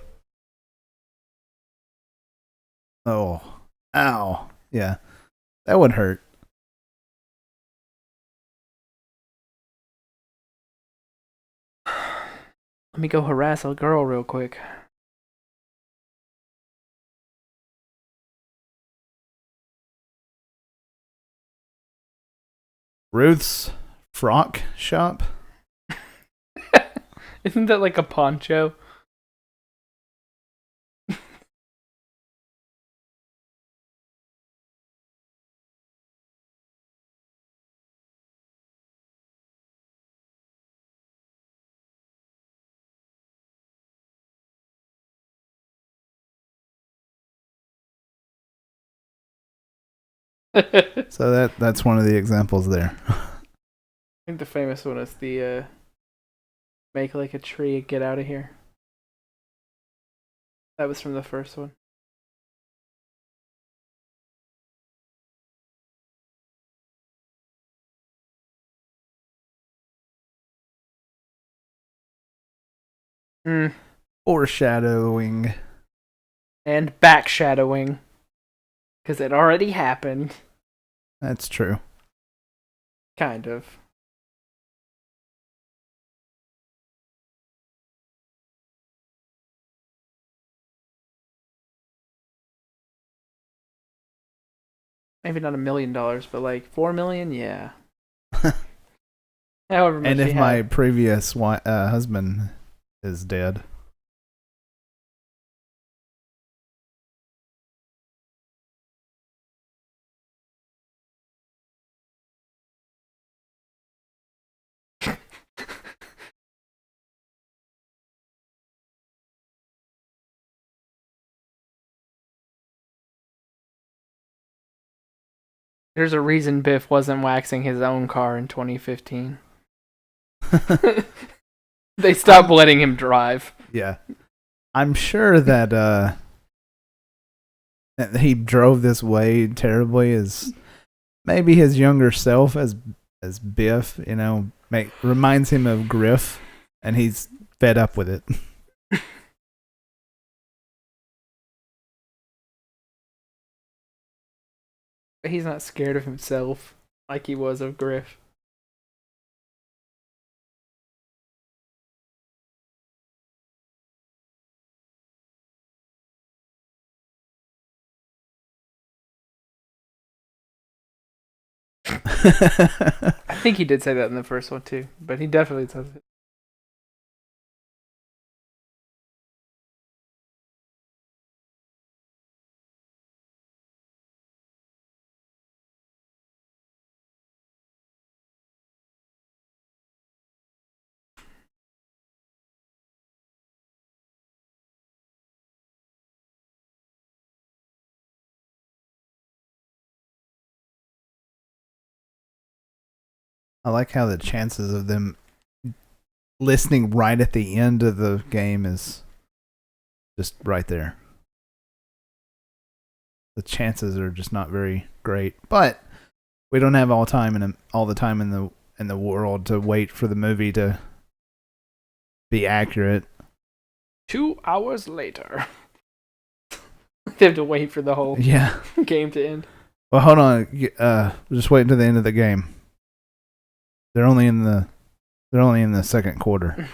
Oh. Ow. Yeah. That would hurt. Let me go harass a girl real quick. Ruth's frock shop? Isn't that like a poncho? So that's one of the examples there. I think the famous one is the make like a tree, get out of here. That was from the first one. Foreshadowing. And backshadowing. Because it already happened. That's true. Kind of. Maybe not $1 million, but like 4 million, yeah. However much. And if my previous husband is dead. There's a reason Biff wasn't waxing his own car in 2015. They stopped letting him drive. Yeah. I'm sure that he drove this way terribly as maybe his younger self as Biff, reminds him of Griff, and he's fed up with it. He's not scared of himself like he was of Griff. I think he did say that in the first one too, but he definitely says it. I like how the chances of them listening right at the end of the game is just right there. The chances are just not very great. But We don't have all the time in the world to wait for the movie to be accurate. 2 hours later. They have to wait for the whole game to end. Well, hold on. Just wait until the end of the game. They're only in the second quarter.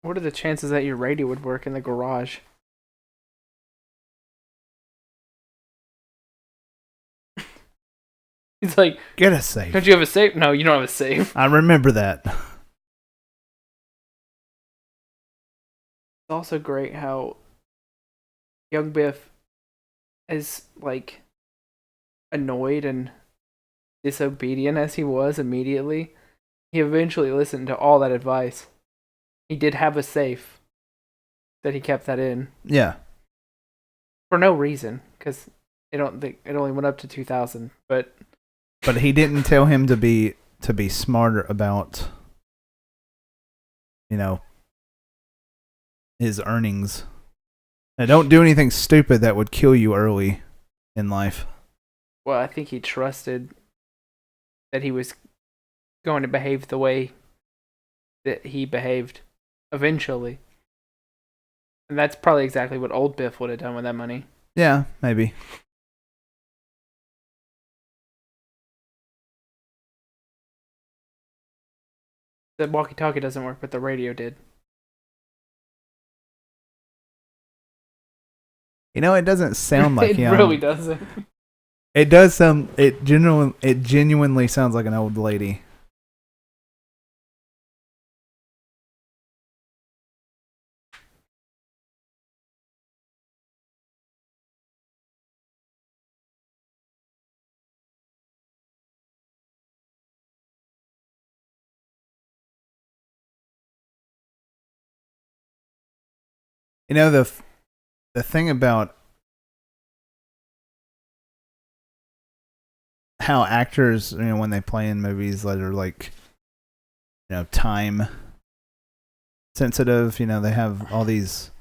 What are the chances that your radio would work in the garage? He's like, get a safe. Don't you have a safe? No, you don't have a safe. I remember that. It's also great how young Biff is like annoyed and disobedient as he was immediately. He eventually listened to all that advice. He did have a safe that he kept that in. Yeah. For no reason, because it only went up to 2,000. But he didn't tell him to be smarter about, his earnings. Now, don't do anything stupid that would kill you early in life. Well, I think he trusted that he was going to behave the way that he behaved eventually. And that's probably exactly what old Biff would have done with that money. Yeah, maybe. The walkie-talkie doesn't work, but the radio did. It doesn't sound like it really doesn't. It does sound. It genuinely sounds like an old lady. The thing about how actors, when they play in movies that are like, time sensitive, they have all these.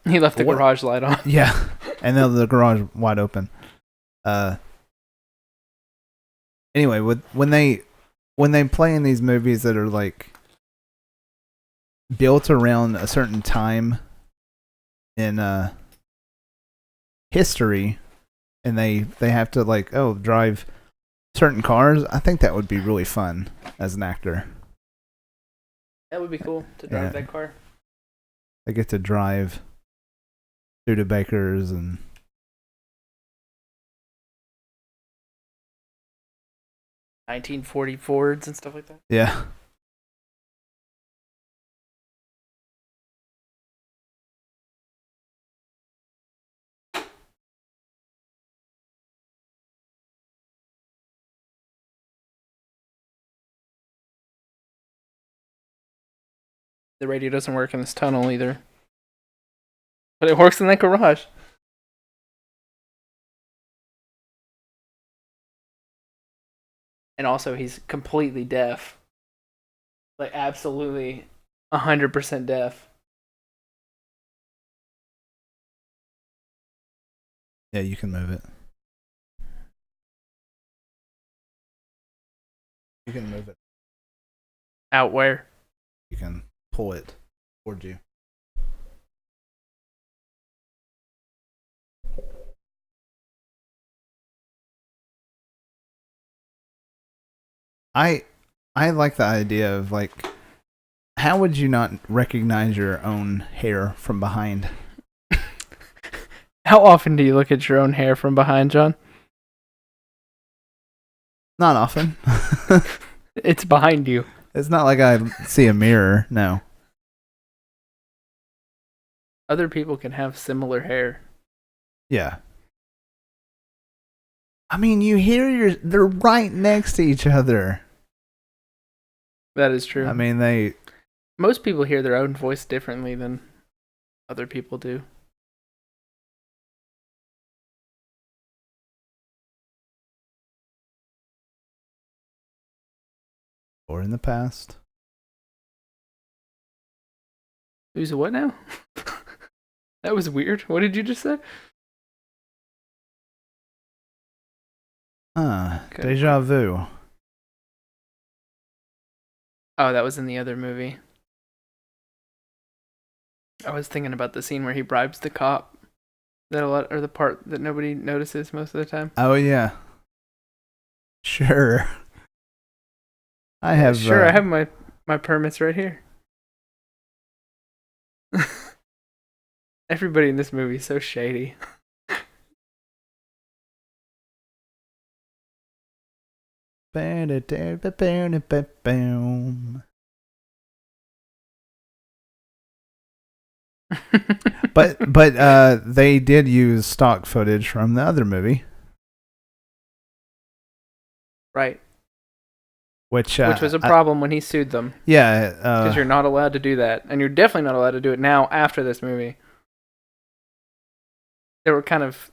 He left the garage light on. Yeah, and then the garage wide open. Anyway, when they play in these movies that are like built around a certain time in history, and they have to drive certain cars, I think that would be really fun as an actor. That would be cool to drive that car. They get to drive Studebakers and 1940 Fords and stuff like that. Yeah. The radio doesn't work in this tunnel either. But it works in that garage. And also, he's completely deaf. Like, absolutely 100% deaf. Yeah, you can move it. You can move it. Out where? You can pull it towards you. I like the idea of how would you not recognize your own hair from behind? How often do you look at your own hair from behind, John? Not often. It's behind you. It's not like I see a mirror, no. Other people can have similar hair. Yeah. I mean, you hear they're right next to each other. That is true. I mean, most people hear their own voice differently than other people do. Or in the past. Who's a what now? That was weird. What did you just say? Deja vu. Oh, that was in the other movie. I was thinking about the scene where he bribes the cop. Or the part that nobody notices most of the time. Oh yeah. Sure. I have. I have my permits right here. Everybody in this movie is so shady. but they did use stock footage from the other movie, right? Which was a problem when he sued them. Yeah, because you're not allowed to do that, and you're definitely not allowed to do it now after this movie. There were kind of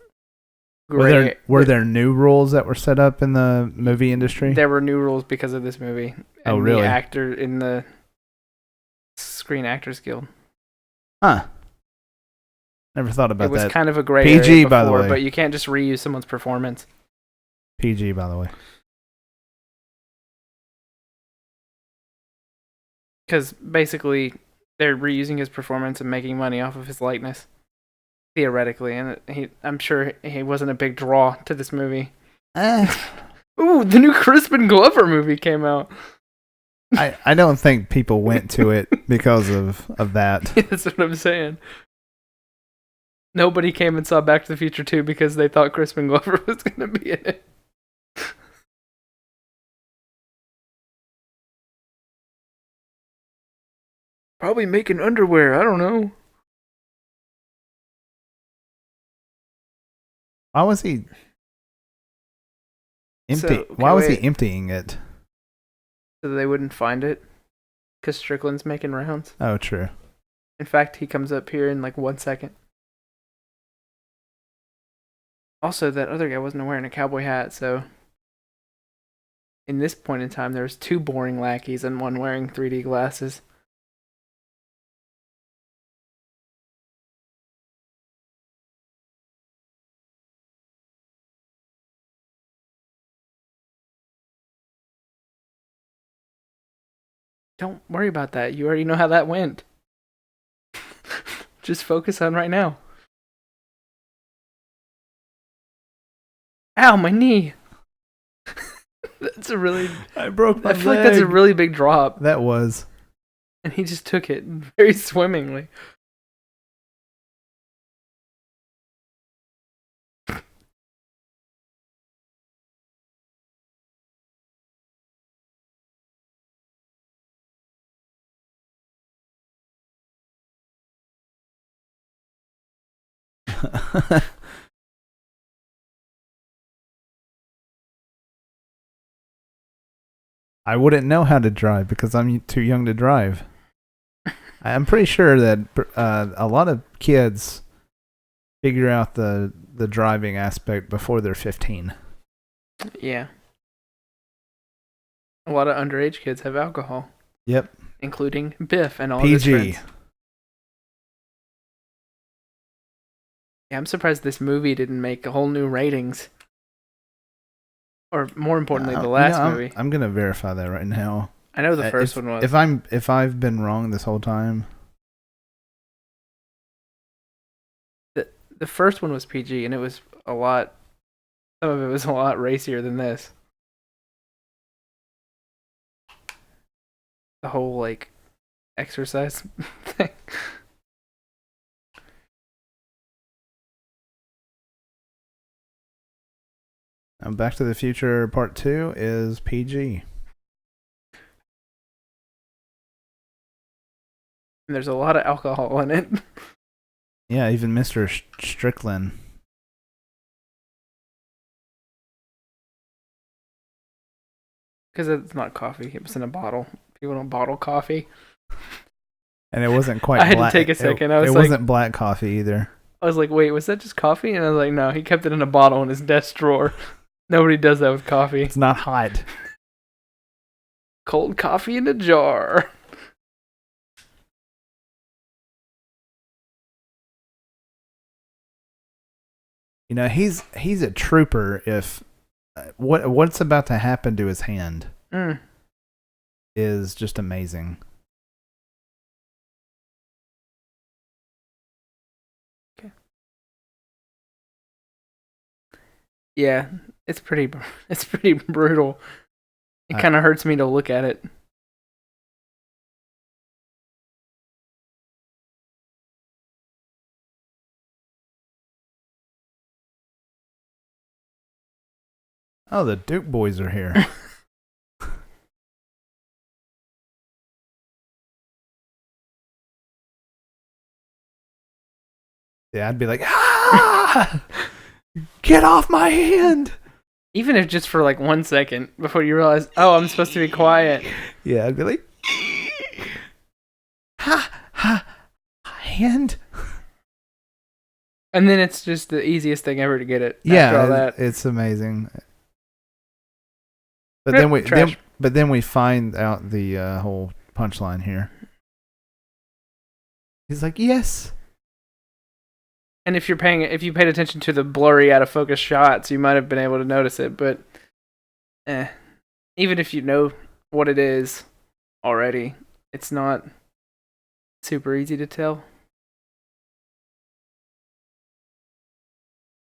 were there new rules that were set up in the movie industry? There were new rules because of this movie. And really? The actor in the Screen Actors Guild. Huh. Never thought about that. It was kind of a gray PG, area before, by the way. But you can't just reuse someone's performance. PG, by the way. Because basically, they're reusing his performance and making money off of his likeness. Theoretically. And I'm sure he wasn't a big draw to this movie. Ooh, the new Crispin Glover movie came out. I don't think people went to it because of that. That's what I'm saying. Nobody came and saw Back to the Future 2 because they thought Crispin Glover was going to be in it. Probably making underwear. I don't know. Why was he Why was he emptying it? So they wouldn't find it. Because Strickland's making rounds. Oh, true. In fact, he comes up here in like 1 second. Also, that other guy wasn't wearing a cowboy hat, so in this point in time, there was 2 boring lackeys and 1 wearing 3D glasses. Don't worry about that. You already know how that went. Just focus on right now. Ow, my knee. That's a really... I broke my leg. I feel like that's a really big drop. That was. And he just took it very swimmingly. I wouldn't know how to drive because I'm too young to drive. I'm pretty sure that a lot of kids figure out the driving aspect before they're 15. Yeah. A lot of underage kids have alcohol. Yep. Including Biff and all PG. his friends. Yeah, I'm surprised this movie didn't make a whole new ratings. Or more importantly, the last movie. I'm gonna verify that right now. I know the first one was. If I've been wrong this whole time. The first one was PG, and it was a lot. Some of it was a lot racier than this. The whole like exercise thing. Back to the Future Part 2 is PG. And there's a lot of alcohol in it. Yeah, even Mr. Strickland. Because it's not coffee. It was in a bottle. People don't bottle coffee. And it wasn't quite I had black. to take a second. It wasn't black coffee either. I was like, wait, was that just coffee? And I was like, no, he kept it in a bottle in his desk drawer. Nobody does that with coffee. It's not hot. Cold coffee in a jar. You know, he's a trooper. If what's about to happen to his hand is just amazing. Okay. Yeah, it's pretty brutal. It kind of hurts me to look at it. Oh, the Duke boys are here. Yeah, I'd be like, ah! Get off my hand! Even if just for like 1 second before you realize, oh, I'm supposed to be quiet. Yeah, I'd be like, ha, ha, hand. And then it's just the easiest thing ever to get it. Yeah, after all that. It's amazing. But then we find out the whole punchline here. He's like, yes. And if you paid attention to the blurry, out of focus shots, you might have been able to notice it. But, even if you know what it is already, it's not super easy to tell.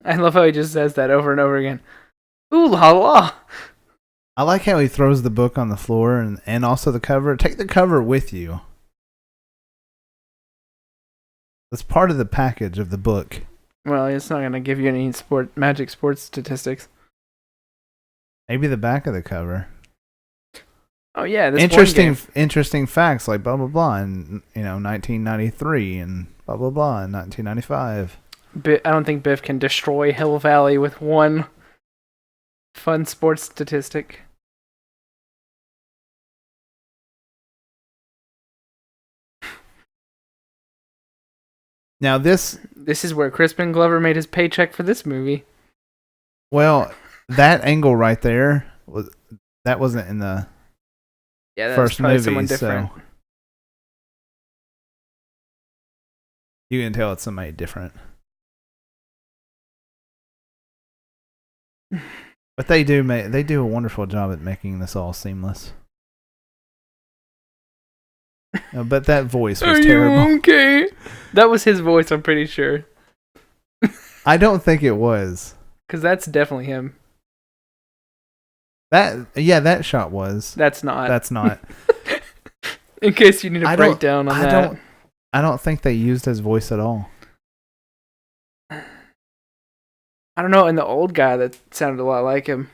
I love how he just says that over and over again. Ooh la la. I like how he throws the book on the floor and also the cover. Take the cover with you. That's part of the package of the book. Well, it's not going to give you any magic sports statistics. Maybe the back of the cover. Oh yeah, this interesting facts like blah blah blah in 1993 and blah blah blah in 1995. I don't think Biff can destroy Hill Valley with one fun sports statistic. Now this is where Crispin Glover made his paycheck for this movie. Well, that angle right there wasn't in the first movie, so you can tell it's somebody different. But they do a wonderful job at making this all seamless. But that voice was terrible. Are you okay? That was his voice, I'm pretty sure. I don't think it was. Because that's definitely him. That shot was. That's not. In case you need a breakdown on that. I don't think they used his voice at all. I don't know, and the old guy that sounded a lot like him.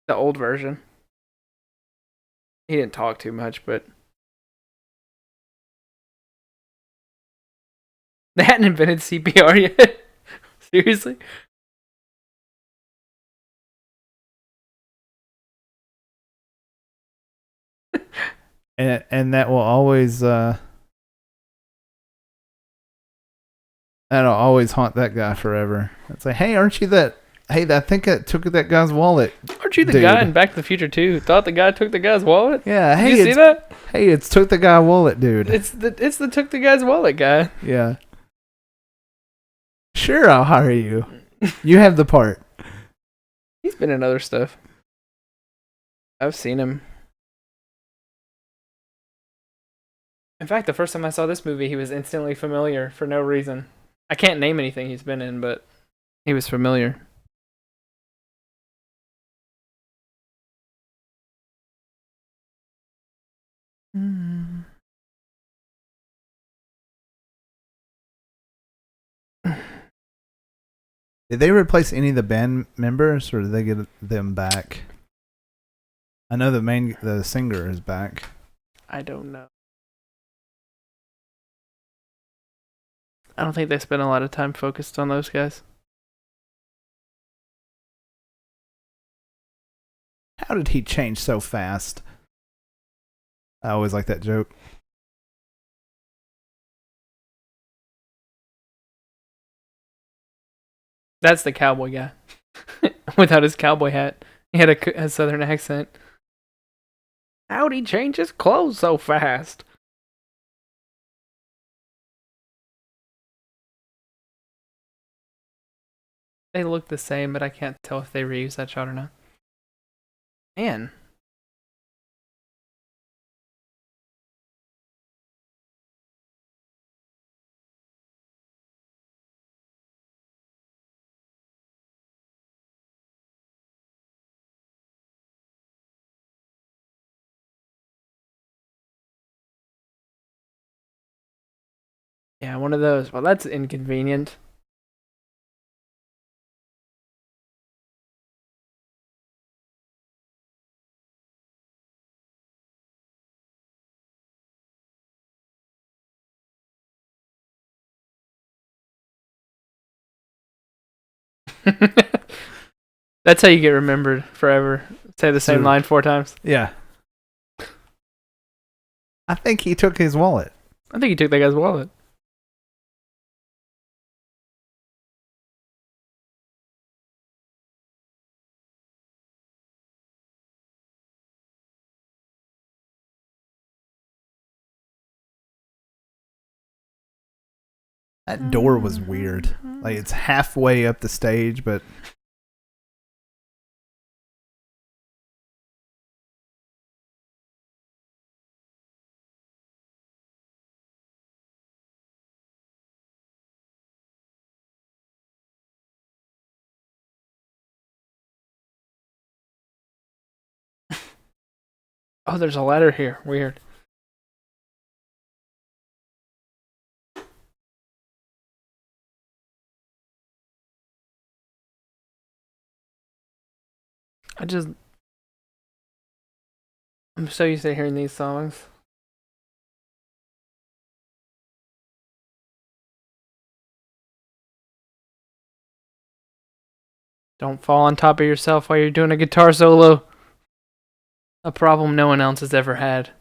The old version. He didn't talk too much, but they hadn't invented CPR yet. Seriously? And that will always that'll always haunt that guy forever. It's like, hey, aren't you that? Hey, I think I took that guy's wallet. Aren't you the guy in Back to the Future 2 who thought the guy took the guy's wallet? Yeah. Hey, did you see that? Hey, it's took the guy wallet, dude. It's the took the guy's wallet guy. Yeah. Sure, I'll hire you. You have the part. He's been in other stuff. I've seen him. In fact, the first time I saw this movie, he was instantly familiar for no reason. I can't name anything he's been in, but he was familiar. Did they replace any of the band members, or did they get them back? I know the singer is back. I don't know. I don't think they spent a lot of time focused on those guys. How did he change so fast? I always like that joke. That's the cowboy guy. Without his cowboy hat. He had a southern accent. How'd he change his clothes so fast? They look the same, but I can't tell if they reused that shot or not. Man. Yeah, one of those. Well, that's inconvenient. That's how you get remembered forever. Say the same line 4 times. Yeah. I think he took his wallet. I think he took that guy's wallet. That door was weird. Like, it's halfway up the stage, but... Oh, there's a ladder here. Weird. I'm so used to hearing these songs. Don't fall on top of yourself while you're doing a guitar solo. A problem no one else has ever had.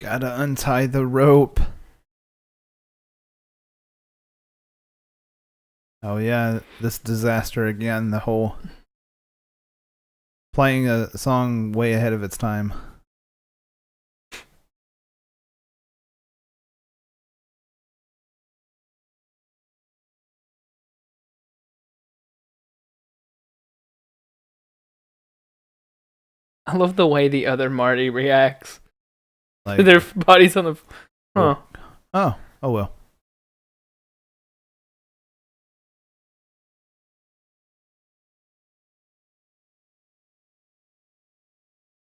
Gotta untie the rope. Oh yeah, this disaster again. The whole playing a song way ahead of its time. I love the way the other Marty reacts. Like, Their bodies on the... Huh. Oh well.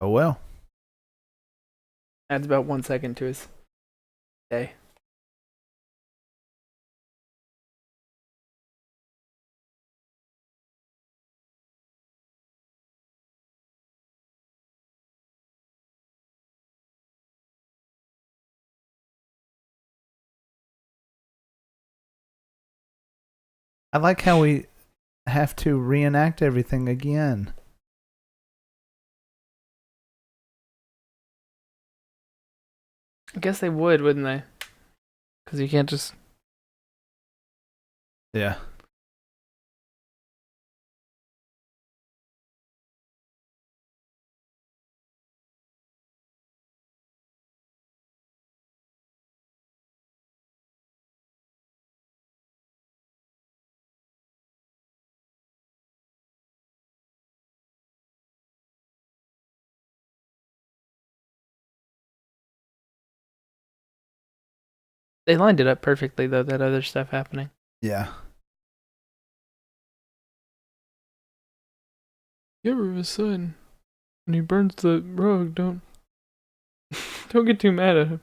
Oh well. Adds about 1 second to his day. I like how we have to reenact everything again. I guess they would, wouldn't they? Because you can't just... Yeah. They lined it up perfectly, though, that other stuff happening. Yeah. You ever have a son, and he burns the rug, don't get too mad at him.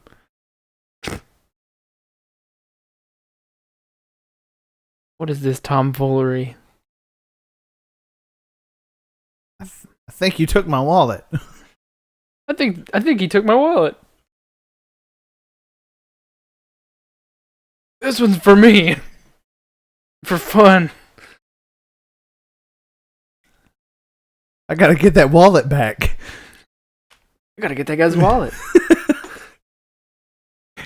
What is this tomfoolery? I think you took my wallet. I think he took my wallet. This one's for me. For fun. I gotta get that wallet back. I gotta get that guy's wallet.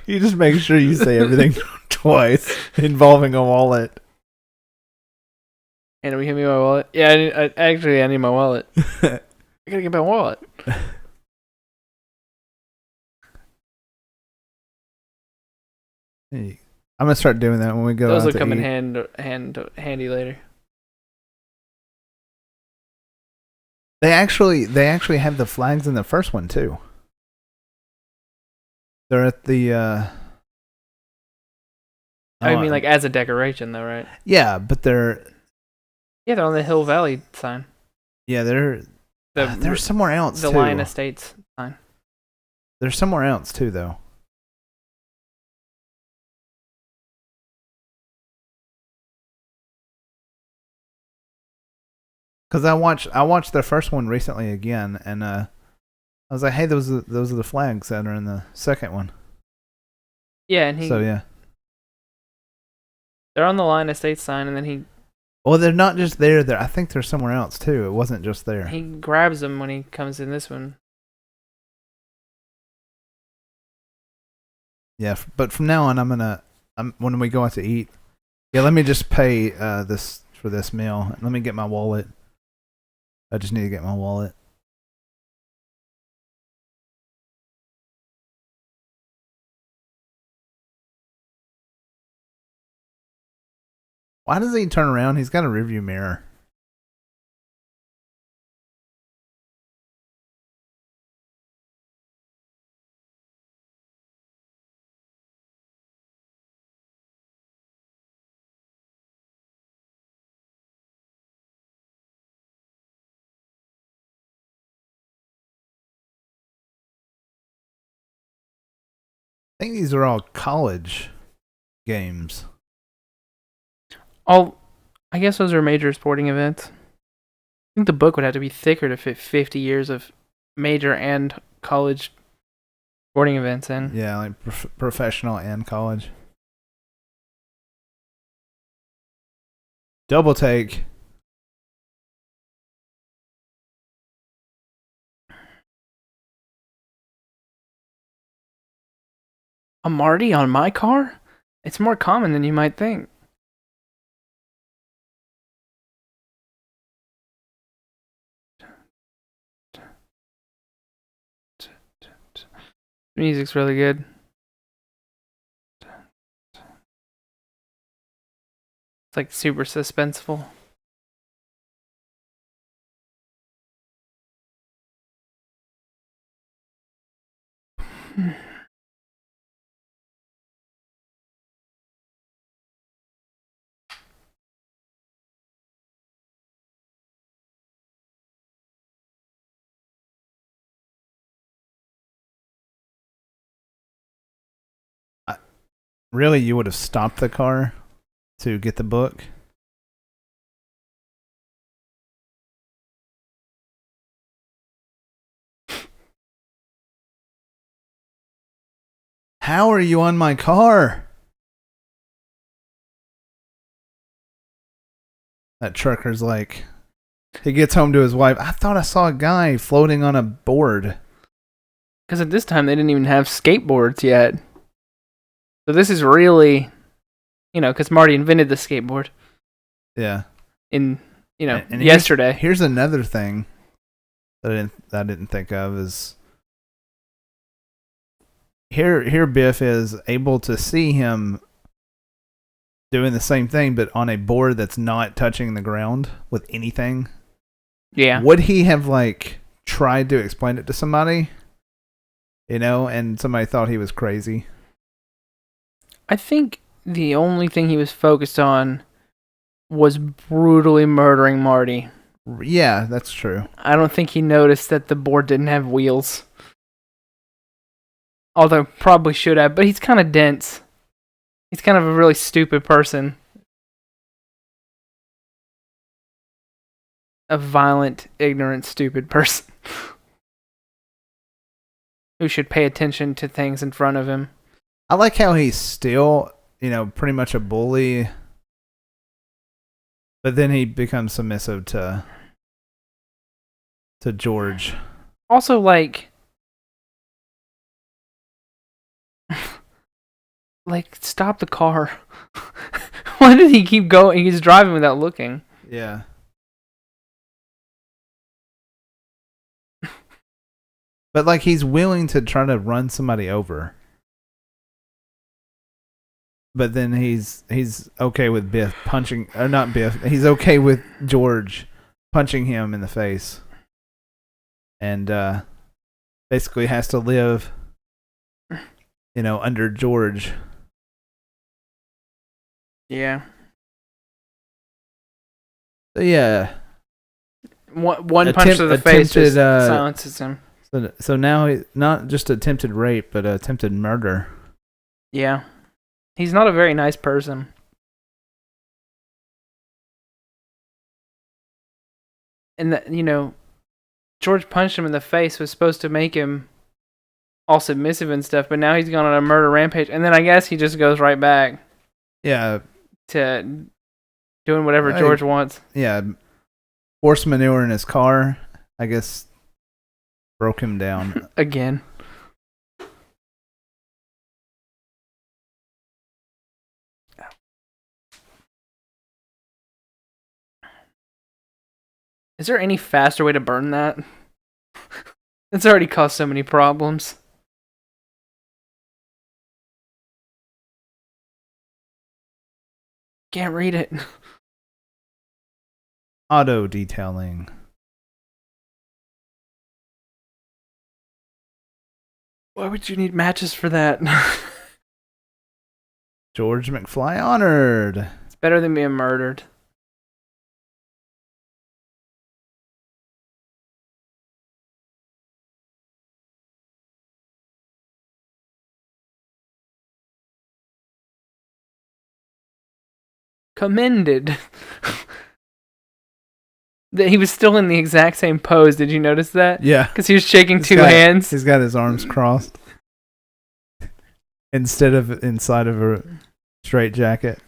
You just make sure you say everything twice involving a wallet. And we give me my wallet. Yeah, I need my wallet. I gotta get my wallet. Hey, I'm gonna start doing that when we go Those out will to come in eat. handy later. They actually have the flags in the first one too. They're at the I mean, oh like as a decoration, though, right? yeah, but they're Yeah, they're on the Hill Valley sign. yeah they're somewhere else The too. Lion Estates sign. They're somewhere else too though. Because I watched their first one recently again, and I was like, hey, those are the flags that are in the second one. Yeah, and So yeah. they're on the Lion Estates sign, and then Well, they're not just there. I think they're somewhere else too. It wasn't just there. he grabs them when he comes in this one. Yeah, but from now on, when we go out to eat. Yeah, let me just pay this for this meal. Let me get my wallet. I just need to get my wallet. Why does he turn around? He's got a rearview mirror. I think these are all college games. I guess those are major sporting events. I think the book would have to be thicker to fit 50 years of major and college sporting events in. Yeah, like professional and college. Double take. A Marty on my car? It's more common than you might think. Music's really good. It's like super suspenseful. Really, you would have stopped the car to get the book? How are you on my car? That trucker's like, he gets home to his wife. I thought I saw a guy floating on a board. Because at this time, they didn't even have skateboards yet. So this is really, because Marty invented the skateboard Yeah. in, And yesterday. Here's another thing that I didn't think of is here Biff is able to see him doing the same thing, but on a board that's not touching the ground with anything. Yeah. Would he have tried to explain it to somebody? And somebody thought he was crazy. I think the only thing he was focused on was brutally murdering Marty. Yeah, that's true. I don't think he noticed that the board didn't have wheels. Although probably should have, but he's kind of dense. He's kind of a really stupid person. A violent, ignorant, stupid person. Who should pay attention to things in front of him. I like how he's still, pretty much a bully, but then he becomes submissive to George. Also, stop the car. Why did he keep going? He's driving without looking. Yeah. But he's willing to try to run somebody over. but then he's okay with Biff punching, or not Biff. He's okay with George punching him in the face, and basically has to live, under George. Yeah. So yeah. One punch to the face just silences him. So now he not just attempted rape, but attempted murder. Yeah. He's not a very nice person. And that, George punched him in the face was supposed to make him all submissive and stuff, but now he's gone on a murder rampage, and then I guess he just goes right back. Yeah. To doing whatever George wants. Yeah. Horse manure in his car, I guess, broke him down. Again. Is there any faster way to burn that? It's already caused so many problems. Can't read it. Auto detailing. Why would you need matches for that? George McFly honored. It's better than being murdered. Commended. That he was still in the exact same pose. Did you notice that? Yeah. Because he was shaking two hands. He's got his arms crossed. Instead of inside of a straight jacket.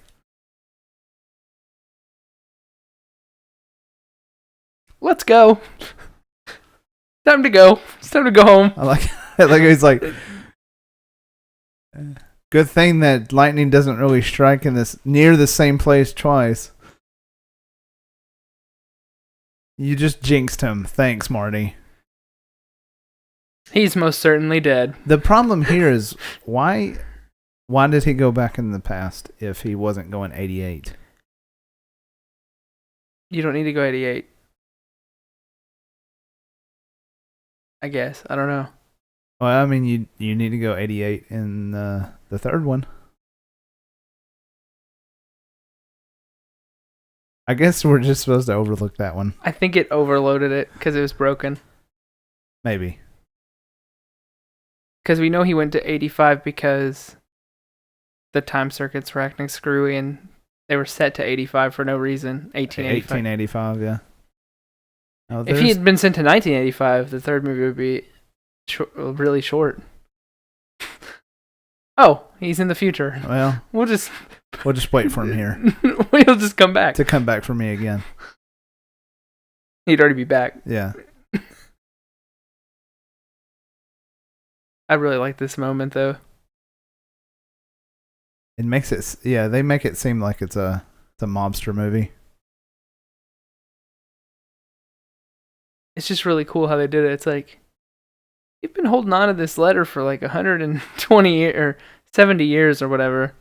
Let's go. Time to go. It's time to go home. I like he's like, good thing that lightning doesn't really strike in this near the same place twice. You just jinxed him. Thanks, Marty. He's most certainly dead. The problem here is why did he go back in the past if he wasn't going 88? You don't need to go 88. I guess. I don't know. Well, I mean, you need to go 88 in the third one. I guess we're just supposed to overlook that one. I think it overloaded it because it was broken. Maybe. Because we know he went to 85 because the time circuits were acting screwy and they were set to 85 for no reason. 1885, yeah. Oh, if he had been sent to 1985, the third movie would be really short. Oh, he's in the future. Well, we'll just wait for him here. He'll just come back. To come back for me again. He'd already be back. Yeah. I really like this moment, though. It makes it, yeah, they make it seem like it's a mobster movie. It's just really cool how they did it. It's like, you've been holding on to this letter for like 120 or 70 years or whatever.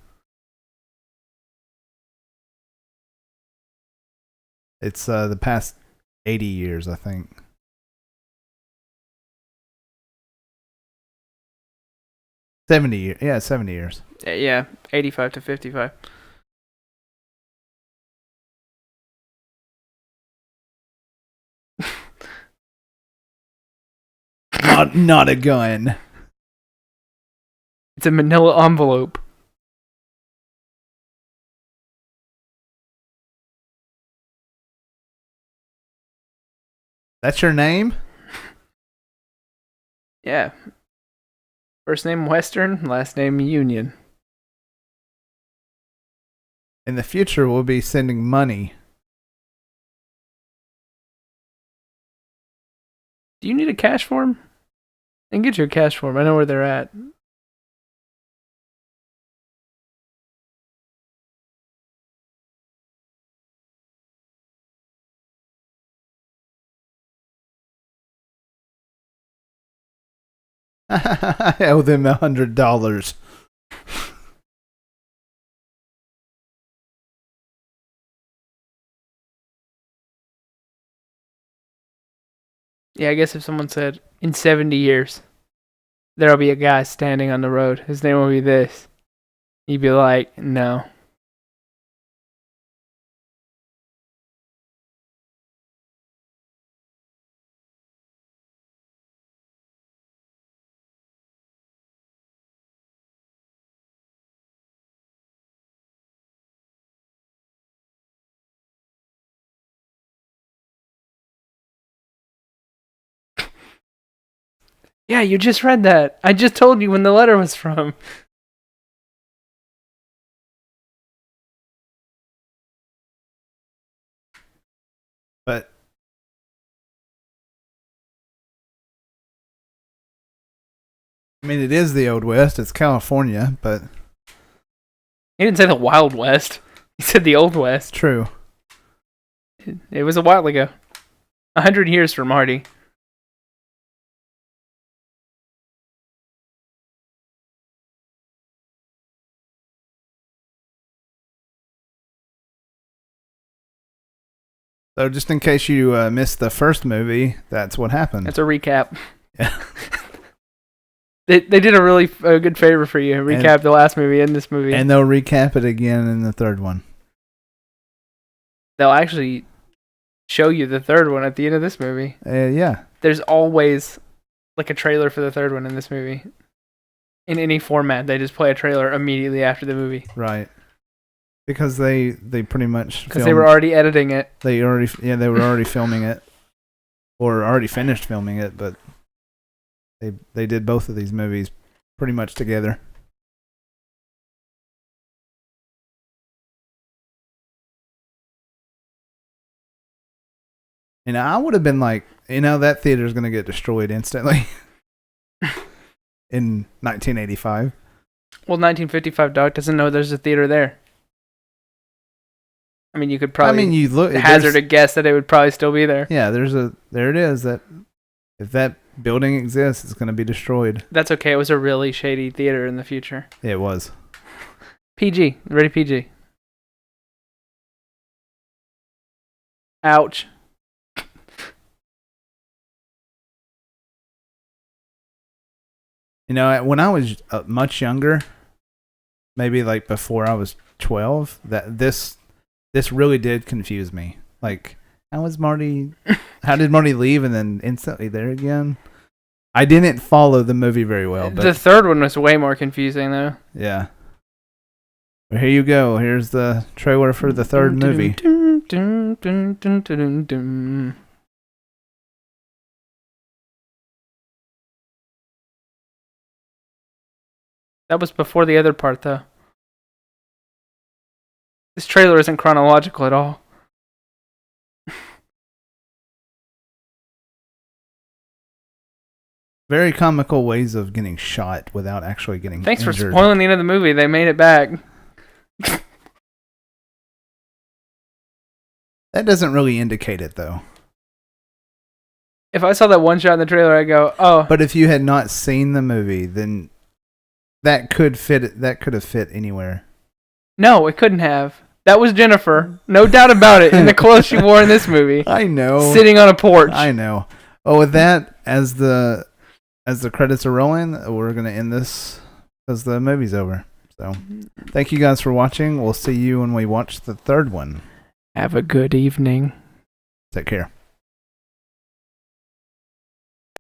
It's the past 80 years, I think. Yeah, 70 years. Yeah, 85 to 55. Not a gun. It's a manila envelope. That's your name? Yeah. First name Western, last name Union. In the future, we'll be sending money. Do you need a cash form? I can get you a cash form. I know where they're at. I owe them $100. Yeah, I guess if someone said, in 70 years, there'll be a guy standing on the road. His name will be this. You'd be like, no. Yeah, you just read that. I just told you when the letter was from. But I mean, it is the Old West. It's California, but He didn't say the Wild West. He said the Old West. true. It was a while ago. 100 years for Marty. So just in case you missed the first movie, that's what happened. That's a recap. Yeah. They did a really good favor for you. Recap the last movie and this movie. And they'll recap it again in the third one. They'll actually show you the third one at the end of this movie. Yeah. There's always like a trailer for the third one in this movie. In any format, they just play a trailer immediately after the movie. Right. Because they pretty much because they were already editing it. They were already filming it, or already finished filming it, but they did both of these movies pretty much together. And I would have been like, that theater is going to get destroyed instantly in 1985. Well, 1955 Doc doesn't know there's a theater there. I mean, you could probably you look hazard a guess that it would probably still be there. Yeah, there it is. That if that building exists, it's going to be destroyed. That's okay. It was a really shady theater in the future. It was. PG. Ready, PG. Ouch. When I was much younger, maybe like before I was 12, that this really did confuse me. Like, how did Marty leave and then instantly there again? I didn't follow the movie very well. But the third one was way more confusing, though. Yeah. But here you go. Here's the trailer for the third movie. That was before the other part, though. This trailer isn't chronological at all. Very comical ways of getting shot without actually getting Thanks injured. for spoiling the end of the movie. They made it back. That doesn't really indicate it, though. If I saw that one shot in the trailer, I'd go, oh. But if you had not seen the movie, then that could fit. That could have fit anywhere. No, it couldn't have. That was Jennifer. No doubt about it. In the clothes she wore in this movie. I know. Sitting on a porch. I know. Oh, with that, as the credits are rolling, we're going to end this because the movie's over. So, thank you guys for watching. We'll see you when we watch the third one. Have a good evening. Take care.